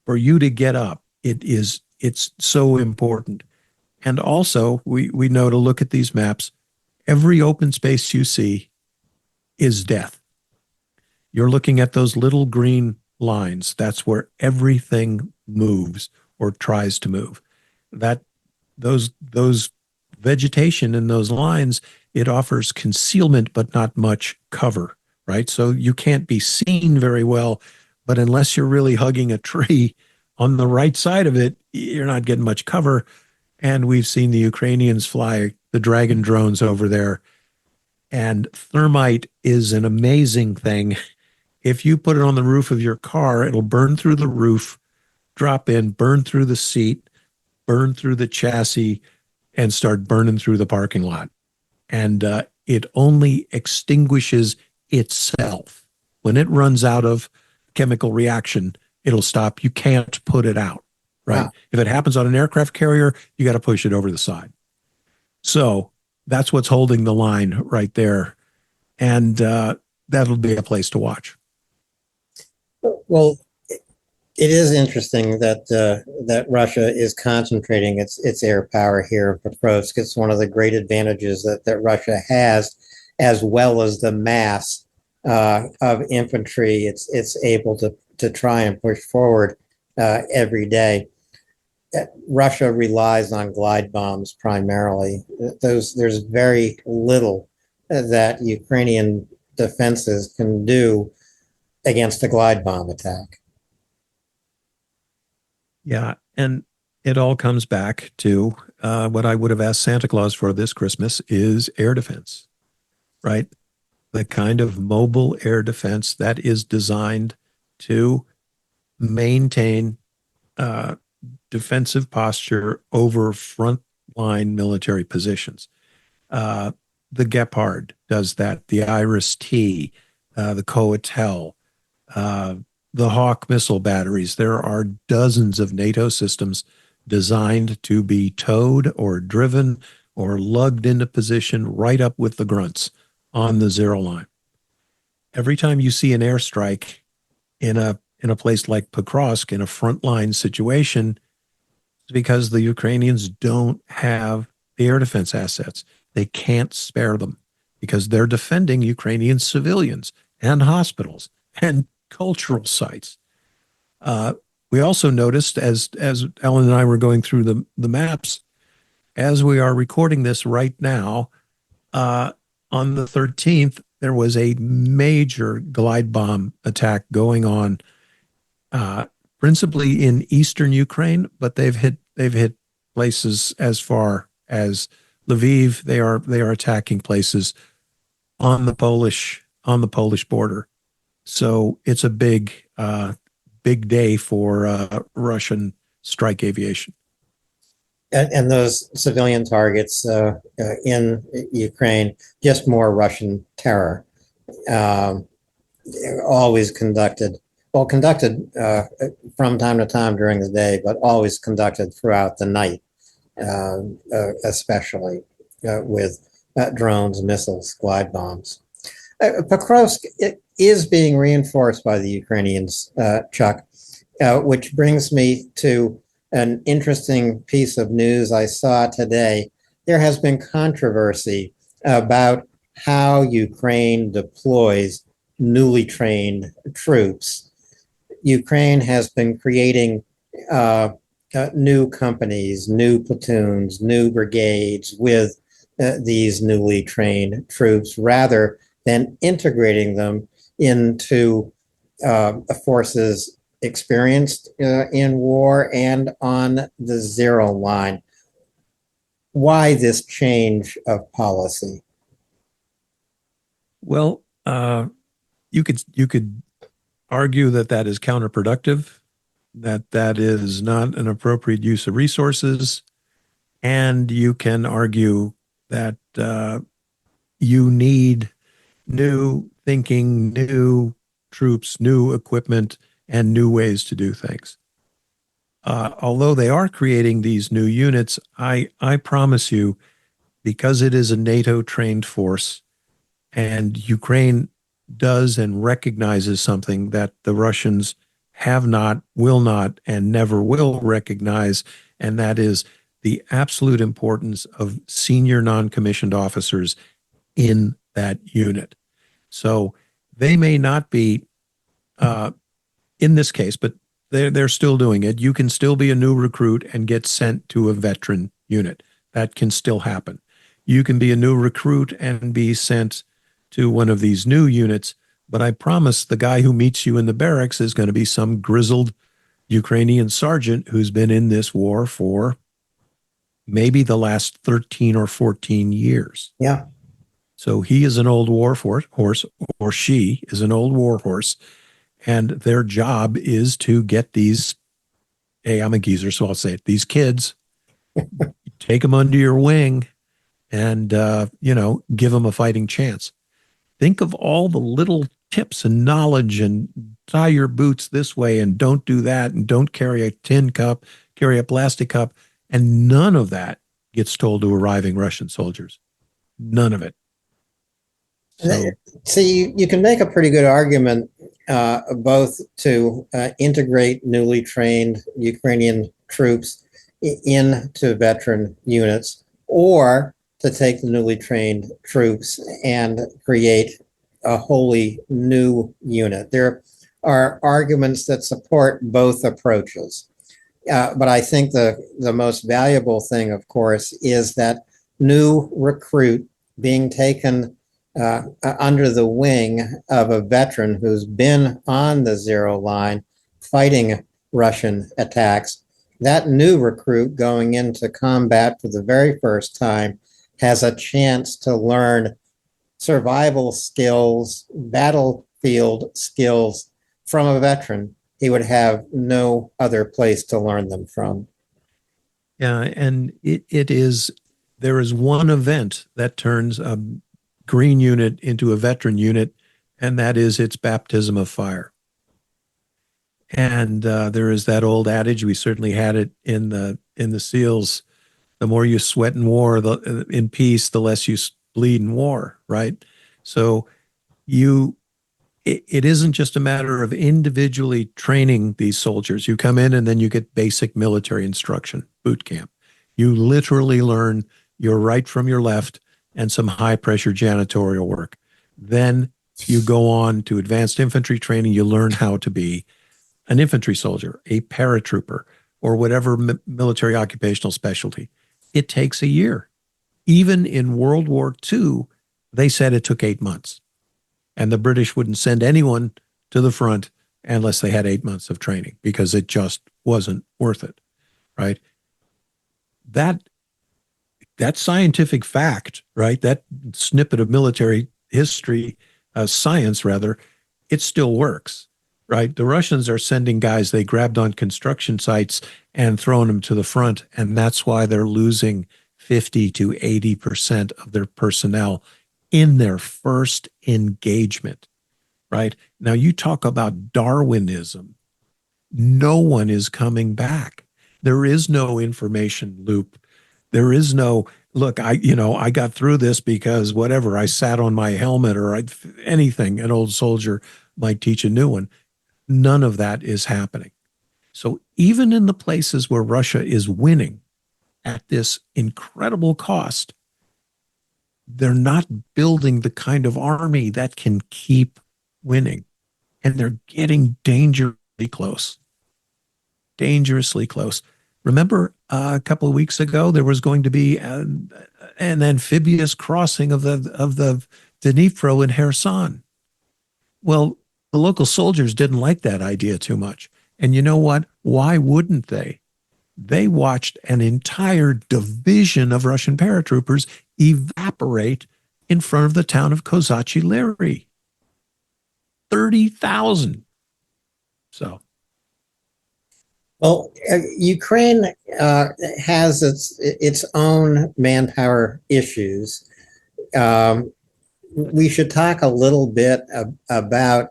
for you to get up. It's so important. And also, we know to look at these maps. Every open space you see is death. You're looking at those little green lines. That's where everything moves or tries to move. Those vegetation in those lines, it offers concealment but not much cover, right? So you can't be seen very well, but unless you're really hugging a tree on the right side of it, you're not getting much cover. And we've seen the Ukrainians fly the Dragon drones over there. And thermite is an amazing thing. If you put it on the roof of your car, it'll burn through the roof, drop in, burn through the seat, burn through the chassis, and start burning through the parking lot. And it only extinguishes itself. When it runs out of chemical reaction, it'll stop. You can't put it out, right? Wow. If it happens on an aircraft carrier, you got to push it over the side. So that's what's holding the line right there. And that'll be a place to watch. Well, it is interesting that Russia is concentrating its air power here in Pokrovsk. It's one of the great advantages that Russia has, as well as the mass of infantry. It's able to try and push forward every day. Russia relies on glide bombs primarily. There's very little that Ukrainian defenses can do against a glide bomb attack. Yeah, and it all comes back to what I would have asked Santa Claus for this Christmas is air defense, right? The kind of mobile air defense that is designed to maintain uh, defensive posture over frontline military positions. Uh, the Gepard does that, the Iris T, the Coatel, uh, the Hawk missile batteries. There are dozens of NATO systems designed to be towed or driven or lugged into position right up with the grunts on the zero line. Every time you see an airstrike in a place like Pokrovsk in a frontline situation, it's because the Ukrainians don't have the air defense assets. They can't spare them because they're defending Ukrainian civilians and hospitals and cultural sites. We also noticed as Ellen and I were going through the maps, as we are recording this right now, on the 13th, there was a major glide bomb attack going on, principally in eastern Ukraine, but they've hit places as far as Lviv. They are attacking places on the Polish border. So it's a big day for Russian strike aviation. And those civilian targets in Ukraine, just more Russian terror, always conducted from time to time during the day, but always conducted throughout the night, especially with drones, missiles, glide bombs. Pokrovsk is being reinforced by the Ukrainians, Chuck, which brings me to an interesting piece of news I saw today. There has been controversy about how Ukraine deploys newly trained troops. Ukraine has been creating new companies, new platoons, new brigades with these newly trained troops rather than integrating them into forces experienced in war and on the zero line. Why this change of policy? Well, you could argue that is counterproductive, that is not an appropriate use of resources, and you can argue that you need new thinking, new troops, new equipment, and new ways to do things. Although they are creating these new units, I promise you, because it is a NATO-trained force, and Ukraine does and recognizes something that the Russians have not, will not, and never will recognize, and that is the absolute importance of senior non-commissioned officers in that unit. So they may not be in this case, but they're still doing it. You can still be a new recruit and get sent to a veteran unit. That can still happen. You can be a new recruit and be sent to one of these new units, but I promise the guy who meets you in the barracks is going to be some grizzled Ukrainian sergeant who's been in this war for maybe the last 13 or 14 years. Yeah. So he is an old war horse, or she is an old war horse, and their job is to get these, hey, I'm a geezer, so I'll say it, these kids, take them under your wing and, give them a fighting chance. Think of all the little tips and knowledge and tie your boots this way and don't do that and don't carry a tin cup, carry a plastic cup. And none of that gets told to arriving Russian soldiers. None of it. So, see, you can make a pretty good argument both to integrate newly trained Ukrainian troops into veteran units, or to take the newly trained troops and create a wholly new unit. There are arguments that support both approaches. But I think the most valuable thing, of course, is that new recruit being taken under the wing of a veteran who's been on the zero line fighting Russian attacks. That new recruit going into combat for the very first time has a chance to learn survival skills, battlefield skills from a veteran. He would have no other place to learn them from. Yeah, and there is one event that turns a green unit into a veteran unit, and that is its baptism of fire. And there is that old adage, we certainly had it in the SEALs, the more you sweat in war, in peace, the less you bleed in war, right? So it isn't just a matter of individually training these soldiers. You come in and then you get basic military instruction, boot camp. You literally learn your right from your left and some high pressure janitorial work. Then you go on to advanced infantry training. You learn how to be an infantry soldier, a paratrooper, or whatever military occupational specialty. It takes a year. Even in World War II, they said it took 8 months. And the British wouldn't send anyone to the front unless they had 8 months of training because it just wasn't worth it, right? That scientific fact, right? That snippet of military history, science rather, it still works, right? The Russians are sending guys they grabbed on construction sites and throwing them to the front, and that's why they're losing 50 to 80% of their personnel in their first engagement, right? Now, you talk about Darwinism. No one is coming back. There is no information loop. There is no, look, I got through this because whatever, I sat on my helmet or anything an old soldier might teach a new one. None of that is happening. So even in the places where Russia is winning at this incredible cost, they're not building the kind of army that can keep winning. And they're getting dangerously close. Dangerously close. Remember a couple of weeks ago, there was going to be an amphibious crossing of the Dnipro in Kherson. Well, the local soldiers didn't like that idea too much. And you know what? Why wouldn't they? They watched an entire division of Russian paratroopers evaporate in front of the town of Kozachi Lary. 30,000. So. Well, Ukraine has its own manpower issues. We should talk a little bit about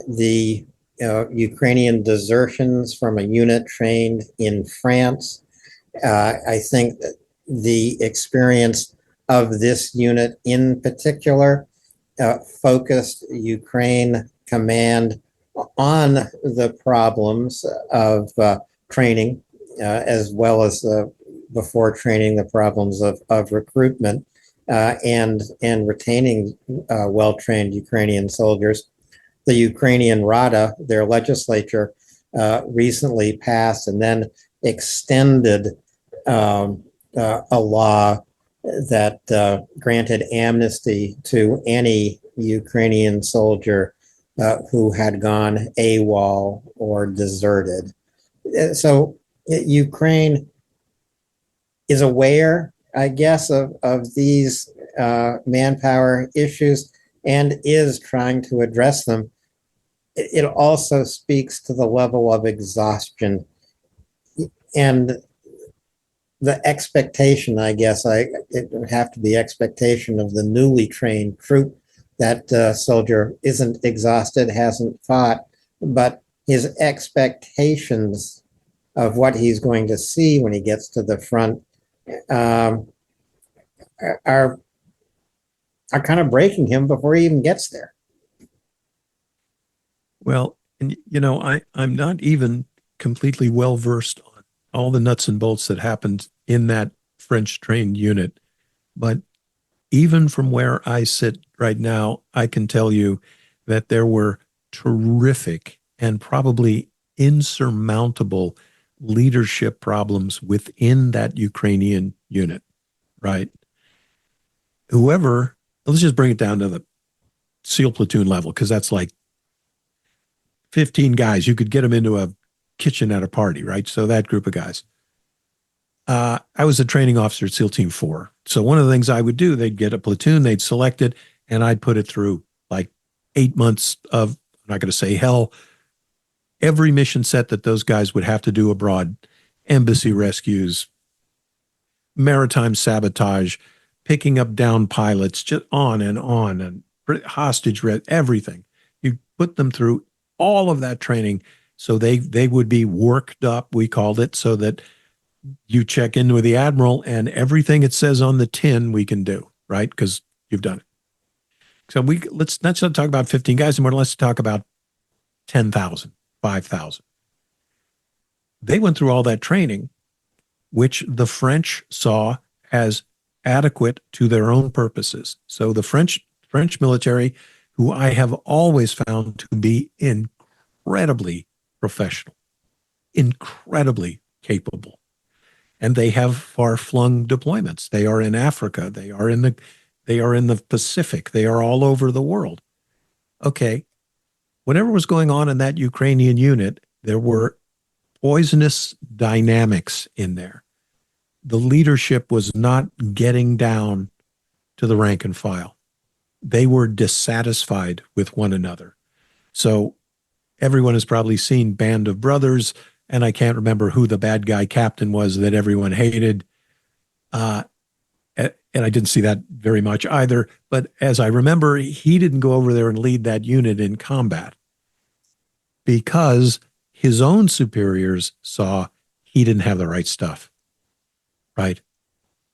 the Ukrainian desertions from a unit trained in France. I think that the experience of this unit in particular focused Ukraine command on the problems of training, as well as before training, the problems of recruitment and retaining well-trained Ukrainian soldiers. The Ukrainian Rada, their legislature, recently passed and then extended a law that granted amnesty to any Ukrainian soldier who had gone AWOL or deserted. So Ukraine is aware, I guess, of these manpower issues and is trying to address them. It also speaks to the level of exhaustion and the expectation, I guess, it would have to be expectation of the newly trained troop. That soldier isn't exhausted, hasn't fought, but his expectations of what he's going to see when he gets to the front are kind of breaking him before he even gets there. Well, and I'm not even completely well versed on all the nuts and bolts that happened in that French trained unit, but even from where I sit right now, I can tell you that there were terrific and probably insurmountable leadership problems within that Ukrainian unit, right? Whoever let's just bring it down to the SEAL platoon level, because that's like 15 guys. You could get them into a kitchen at a party, right? So that group of guys. I was a training officer at SEAL Team 4. So one of the things I would do, they'd get a platoon, they'd select it, and I'd put it through like 8 months of, I'm not going to say hell, every mission set that those guys would have to do abroad, embassy rescues, maritime sabotage, picking up down pilots, just on, and hostage, everything. You put them through all of that training so they would be worked up, we called it, so that you check in with the admiral and everything it says on the tin we can do, right? Because you've done it. So let's not talk about 15 guys anymore. Let's talk about 10,000, 5,000. They went through all that training, which the French saw as adequate to their own purposes. So the French military, who I have always found to be incredibly professional, incredibly capable, and they have far-flung deployments. They are in Africa. They are in the Pacific. They are all over the world. Okay, whatever was going on in that Ukrainian unit, there were poisonous dynamics in there. The leadership was not getting down to the rank and file. They were dissatisfied with one another. So everyone has probably seen Band of Brothers, and I can't remember who the bad guy captain was that everyone hated. And I didn't see that very much either. But as I remember, he didn't go over there and lead that unit in combat because his own superiors saw he didn't have the right stuff, right?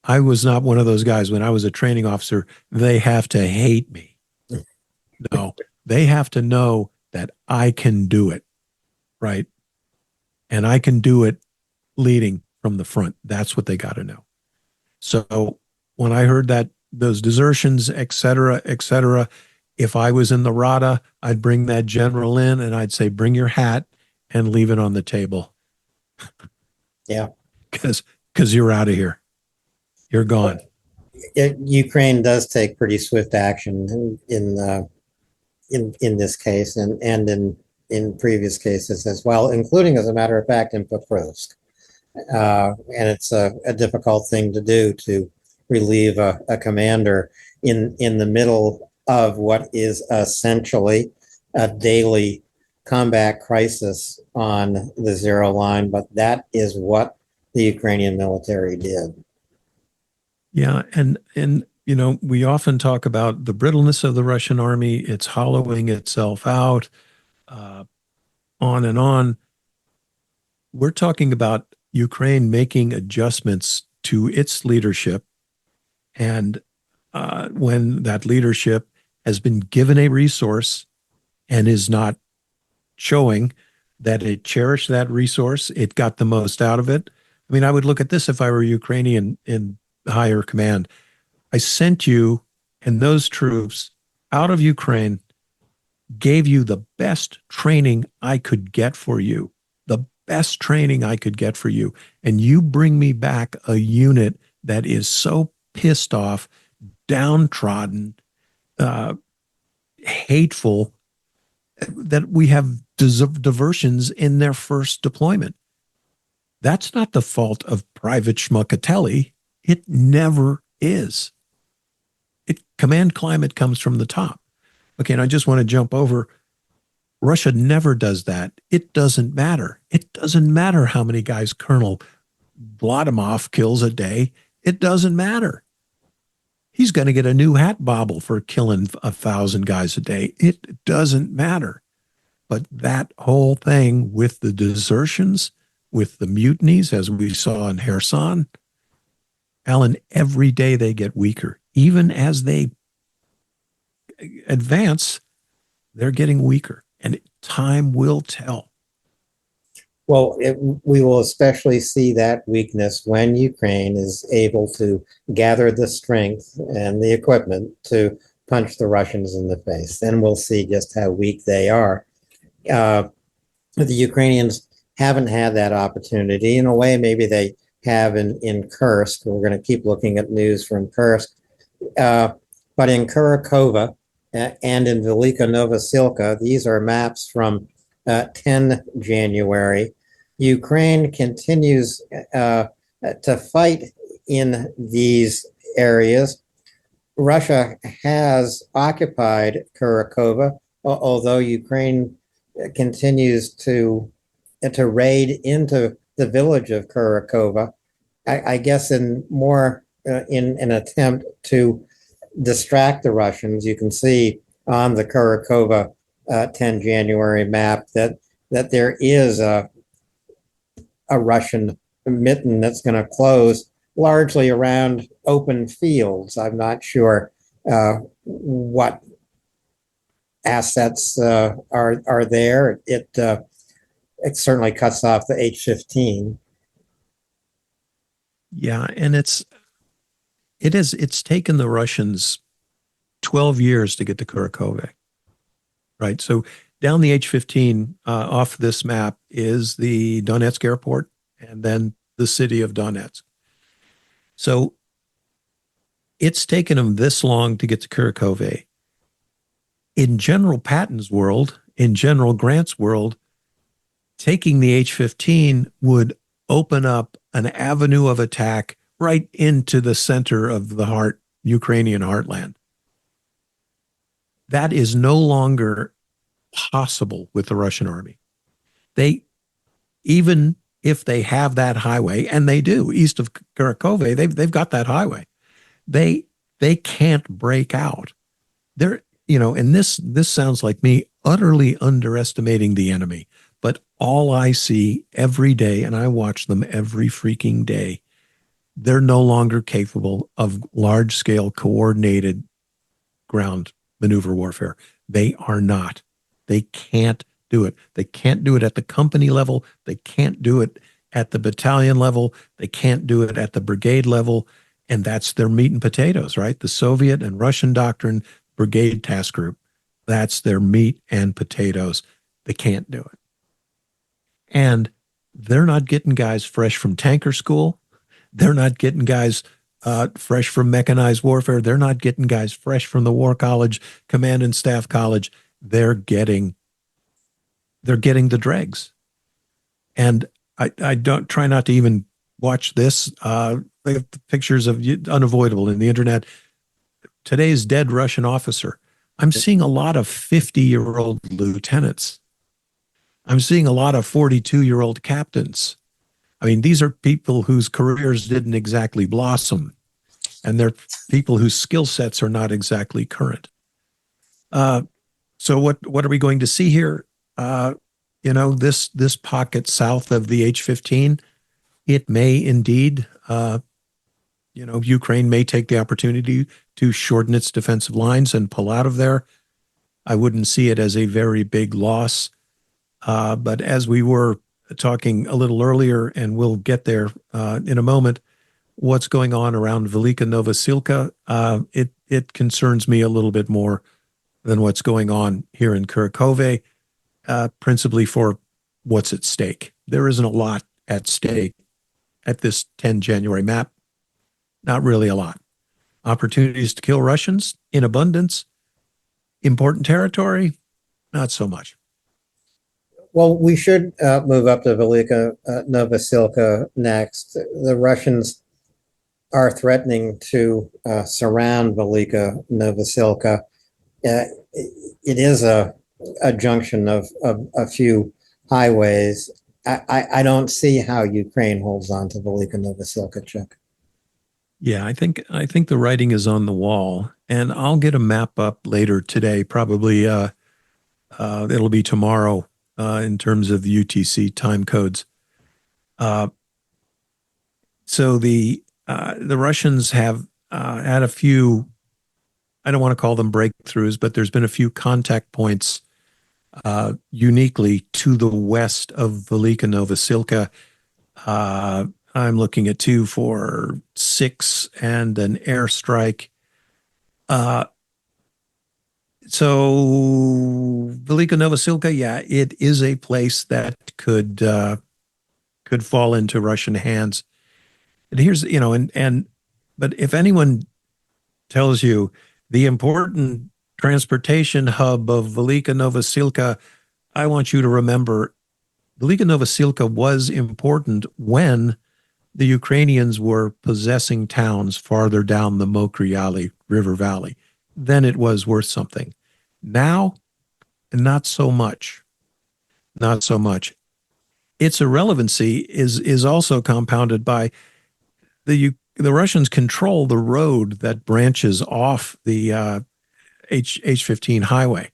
I was not one of those guys. When I was a training officer, they have to hate me. No, they have to know that I can do it, right? And I can do it leading from the front. That's what they got to know. So when I heard that those desertions, et cetera, if I was in the RADA, I'd bring that general in and I'd say, bring your hat and leave it on the table. Yeah. Because you're out of here. You're gone. Ukraine does take pretty swift action in this case and in previous cases as well, including, as a matter of fact, in Pokrovsk. And it's a difficult thing to do, to relieve a commander in the middle of what is essentially a daily combat crisis on the zero line. But that is what the Ukrainian military did. Yeah, and you know, we often talk about the brittleness of the Russian army. It's hollowing itself out, on and on. We're talking about Ukraine making adjustments to its leadership, and when that leadership has been given a resource and is not showing that it cherished that resource, it got the most out of it. I mean, I would look at this if I were Ukrainian in higher command. I sent you and those troops out of Ukraine, gave you the best training I could get for you, the best training I could get for you. And you bring me back a unit that is so pissed off, downtrodden, hateful, that we have diversions in their first deployment. That's not the fault of Private Schmuckatelli. It never is. Command climate comes from the top. Okay, and I just want to jump over. Russia never does that. It doesn't matter. It doesn't matter how many guys Colonel Vladimir kills a day. It doesn't matter. He's going to get a new hat bobble for killing 1,000 guys a day. It doesn't matter. But that whole thing with the desertions, with the mutinies, as we saw in Kherson, Alan, every day they get weaker. Even as they advance, they're getting weaker. And time will tell. Well, we will especially see that weakness when Ukraine is able to gather the strength and the equipment to punch the Russians in the face. Then we'll see just how weak they are. The Ukrainians haven't had that opportunity. In a way, maybe they have in Kursk. We're going to keep looking at news from Kursk. But in Kurakova and in Velika Novosilka, these are maps from 10 January. Ukraine continues to fight in these areas. Russia has occupied Kurakova, although Ukraine continues to raid into the village of Kurakova. I guess in more in an attempt to distract the Russians. You can see on the Kurakova 10 January map that there is a Russian mitten that's going to close largely around open fields. I'm not sure what assets are there. It certainly cuts off the H-15. Yeah, and it's taken the Russians 12 years to get to Kurakove, right? So down the H-15 off this map is the Donetsk airport and then the city of Donetsk. So it's taken them this long to get to Kurakove. In General Patton's world, in General Grant's world, taking the H-15 would open up an avenue of attack right into the center of the Ukrainian heartland. That is no longer possible with the Russian army. They, even if they have that highway, and they do east of Kurakove, they've got that highway. They can't break out. They're, and this sounds like me utterly underestimating the enemy. But all I see every day, and I watch them every freaking day, they're no longer capable of large-scale coordinated ground maneuver warfare. They are not. They can't do it. They can't do it at the company level. They can't do it at the battalion level. They can't do it at the brigade level. And that's their meat and potatoes, right? The Soviet and Russian doctrine brigade task group. That's their meat and potatoes. They can't do it. And they're not getting guys fresh from tanker school. They're not getting guys fresh from mechanized warfare. They're not getting guys fresh from the War College, Command and Staff College. They're getting the dregs. And I don't try not to even watch this. They have pictures of unavoidable in the internet. Today's dead Russian officer. I'm seeing a lot of 50-year-old lieutenants. I'm seeing a lot of 42-year-old captains. I mean, these are people whose careers didn't exactly blossom, and they're people whose skill sets are not exactly current. So what are we going to see here? This pocket south of the H-15, it may indeed, Ukraine may take the opportunity to shorten its defensive lines and pull out of there. I wouldn't see it as a very big loss. But as we were talking a little earlier, and we'll get there in a moment, what's going on around Velika Novosilka, it concerns me a little bit more than what's going on here in Kurakove, principally for what's at stake. There isn't a lot at stake at this 10 January map. Not really a lot. Opportunities to kill Russians in abundance. Important territory, not so much. Well, we should move up to Velika Novosilka next. The Russians are threatening to surround Velika Novosilka. It is a junction of a few highways. I don't see how Ukraine holds on to Velika Novosilka, Chuck. Yeah, I think the writing is on the wall, and I'll get a map up later today. Probably it'll be tomorrow in terms of the UTC time codes. So the Russians have had a few. I don't want to call them breakthroughs, but there's been a few contact points uniquely to the west of Velika Novosilka. I'm looking at 246 and an airstrike. So Velika Novosilka, yeah, it is a place that could fall into Russian hands. And here's, but if anyone tells you the important transportation hub of Velika Novosilka, I want you to remember Velika Novosilka was important when the Ukrainians were possessing towns farther down the Mokry River Valley. Then it was worth something. Now, not so much. Not so much. Its irrelevancy is also compounded by the Russians control the road that branches off the H15 highway.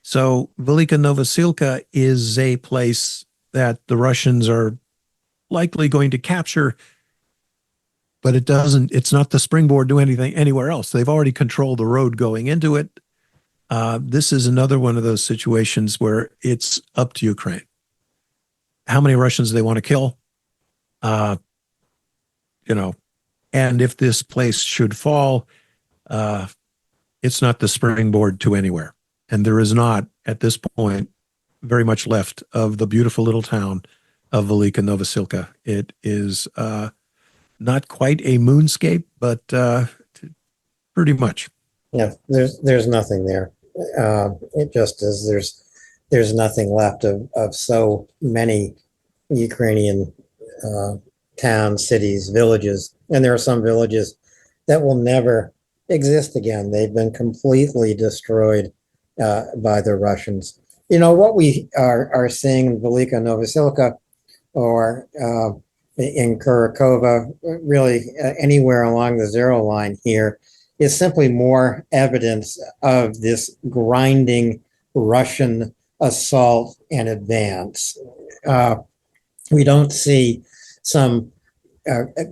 So Velika Novosilka is a place that the Russians are likely going to capture, but it's not the springboard to anything anywhere else. They've already controlled the road going into it. This is another one of those situations where it's up to Ukraine. How many Russians they want to kill? And if this place should fall, it's not the springboard to anywhere. And there is not, at this point, very much left of the beautiful little town of Velika Novosilka. It is not quite a moonscape, but pretty much. Yeah, there's nothing there. It just is. There's nothing left of so many Ukrainian towns, cities, villages, and there are some villages that will never exist again. They've been completely destroyed by the Russians. What we are seeing in Velika Novosilka or in Kurakova, really anywhere along the zero line here, is simply more evidence of this grinding Russian assault and advance. We don't see some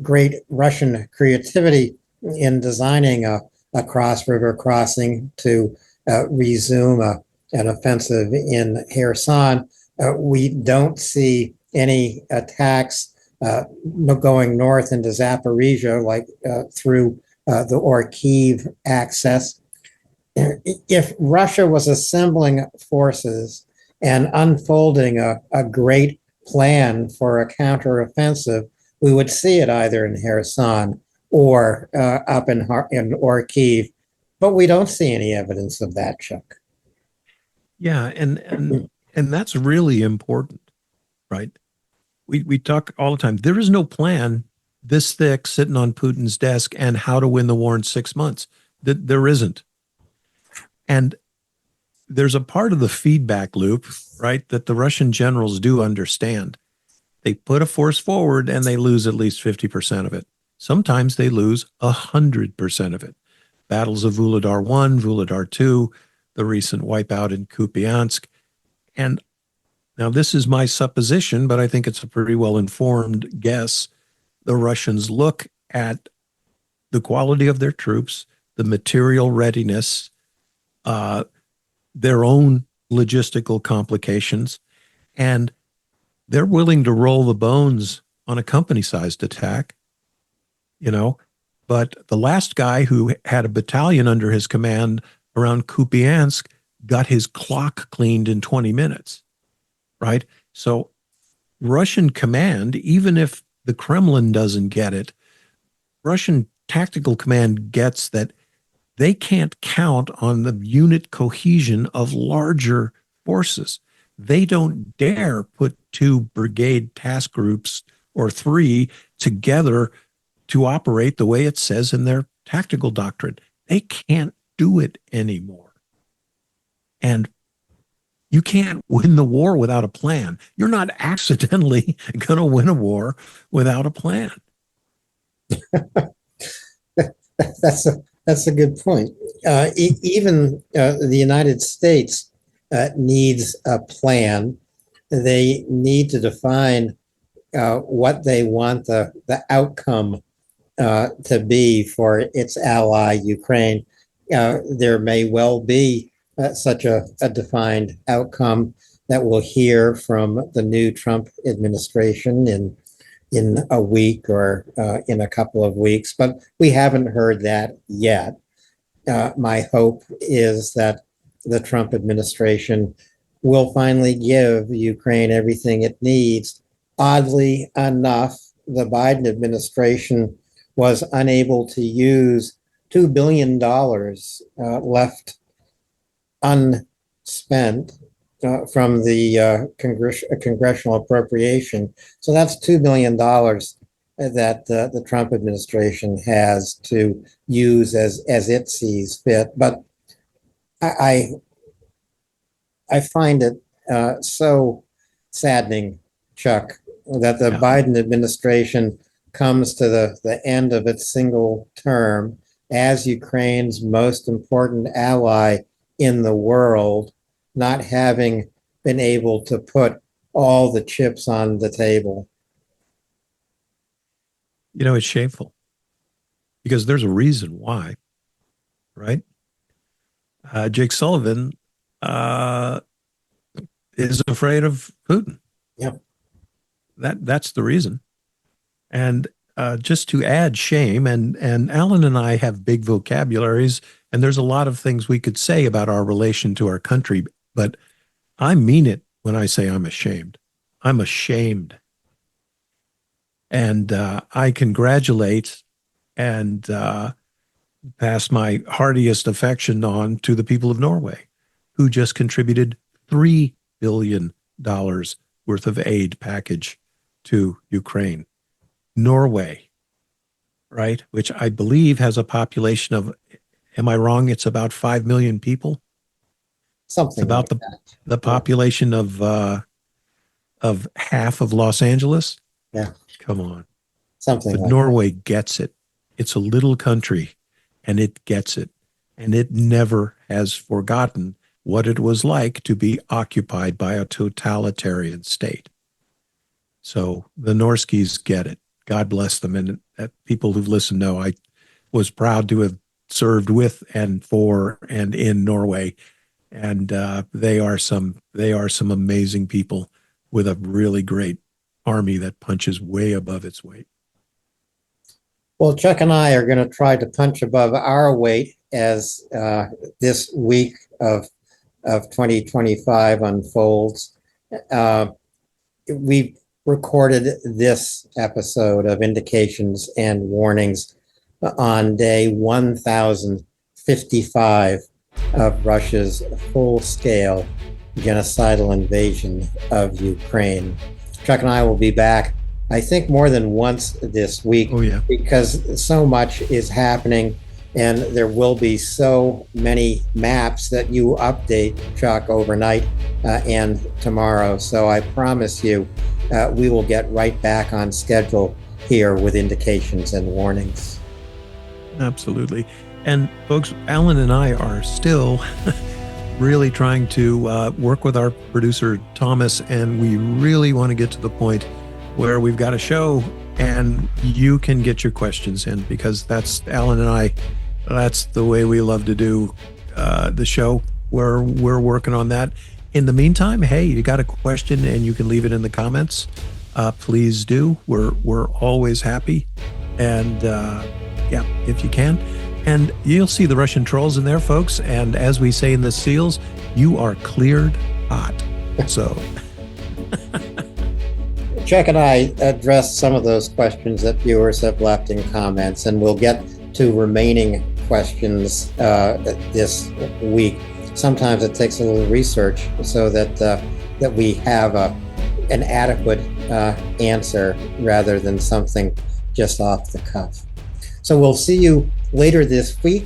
great Russian creativity in designing a cross-river crossing to resume an offensive in Kherson. We don't see any attacks going north into Zaporizhia, like through the Orkiv access. If Russia was assembling forces and unfolding a great plan for a counteroffensive, we would see it either in Kherson or up in Orkiv, but we don't see any evidence of that, Chuck. Yeah, and that's really important, right? We talk all the time. There is no plan this thick sitting on Putin's desk and how to win the war in 6 months. There isn't. And there's a part of the feedback loop, right, that the Russian generals do understand. They put a force forward and they lose at least 50% of it. Sometimes they lose 100% of it. Battles of Vuhledar 1, Vuhledar 2, the recent wipeout in Kupiansk. And now this is my supposition, but I think it's a pretty well-informed guess. The Russians look at the quality of their troops, the material readiness, their own logistical complications, and they're willing to roll the bones on a company-sized attack, But the last guy who had a battalion under his command around Kupiansk got his clock cleaned in 20 minutes, right? So Russian command, even if the Kremlin doesn't get it, Russian tactical command gets that they can't count on the unit cohesion of larger forces. They don't dare put 2 brigade task groups or 3 together to operate the way it says in their tactical doctrine. They can't do it anymore. And you can't win the war without a plan. You're not accidentally going to win a war without a plan. That's a good point. Even the United States needs a plan. They need to define what they want the outcome to be for its ally, Ukraine. There may well be such a defined outcome that we'll hear from the new Trump administration in a week or in a couple of weeks, but we haven't heard that yet. My hope is that the Trump administration will finally give Ukraine everything it needs. Oddly enough, the Biden administration was unable to use $2 billion left unspent from the congressional appropriation. So that's $2 billion that the Trump administration has to use as it sees fit. But I find it so saddening, Chuck, that the Biden administration comes to the end of its single term as Ukraine's most important ally in the world, not having been able to put all the chips on the table. You know, it's shameful because there's a reason why, right? Jake Sullivan is afraid of Putin. Yeah. That's the reason. And just to add shame, and Alan and I have big vocabularies, and there's a lot of things we could say about our relation to our country, but I mean it when I say I'm ashamed. I'm ashamed. And I congratulate and pass my heartiest affection on to the people of Norway, who just contributed $3 billion worth of aid package to Ukraine. Norway, right, which I believe has a population of, am I wrong? It's about 5 million people. Something it's about like the population of half of Los Angeles. Yeah. Come on. Something but like Norway gets it. It's a little country and it gets it. And it never has forgotten what it was like to be occupied by a totalitarian state. So the Norskis get it. God bless them. And people who've listened know I was proud to have served with and for and in Norway. And they are some amazing people with a really great army that punches way above its weight. Well, Chuck and I are going to try to punch above our weight as this week of 2025 unfolds. We recorded this episode of Indications and Warnings on day 1055 of Russia's full-scale genocidal invasion of Ukraine. Chuck and I will be back, I think, more than once this week. Oh, yeah. Because so much is happening, and there will be so many maps that you update, Chuck, overnight and tomorrow. So I promise you, we will get right back on schedule here with Indications and Warnings. Absolutely. And folks, Alan and I are still really trying to work with our producer, Thomas, and we really want to get to the point where we've got a show and you can get your questions in, because that's Alan and I, that's the way we love to do the show. We're working on that. In the meantime, hey, you got a question and you can leave it in the comments. Please do. We're always happy. And yeah, if you can. And you'll see the Russian trolls in there, folks. And as we say in the SEALs, you are cleared hot. So Chuck and I addressed some of those questions that viewers have left in comments, and we'll get to remaining questions this week. Sometimes it takes a little research so that we have an adequate answer rather than something just off the cuff. So we'll see you later this week.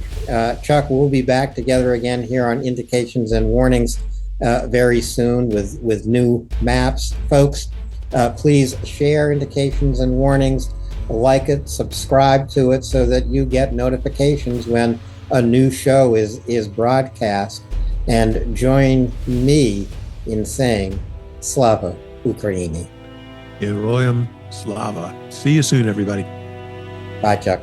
Chuck, we'll be back together again here on Indications and Warnings very soon with new maps. Folks, please share Indications and Warnings, like it, subscribe to it so that you get notifications when a new show is broadcast, and join me in saying Slava Ukraini. Heroyam Slava. See you soon, everybody. Bye, Chuck.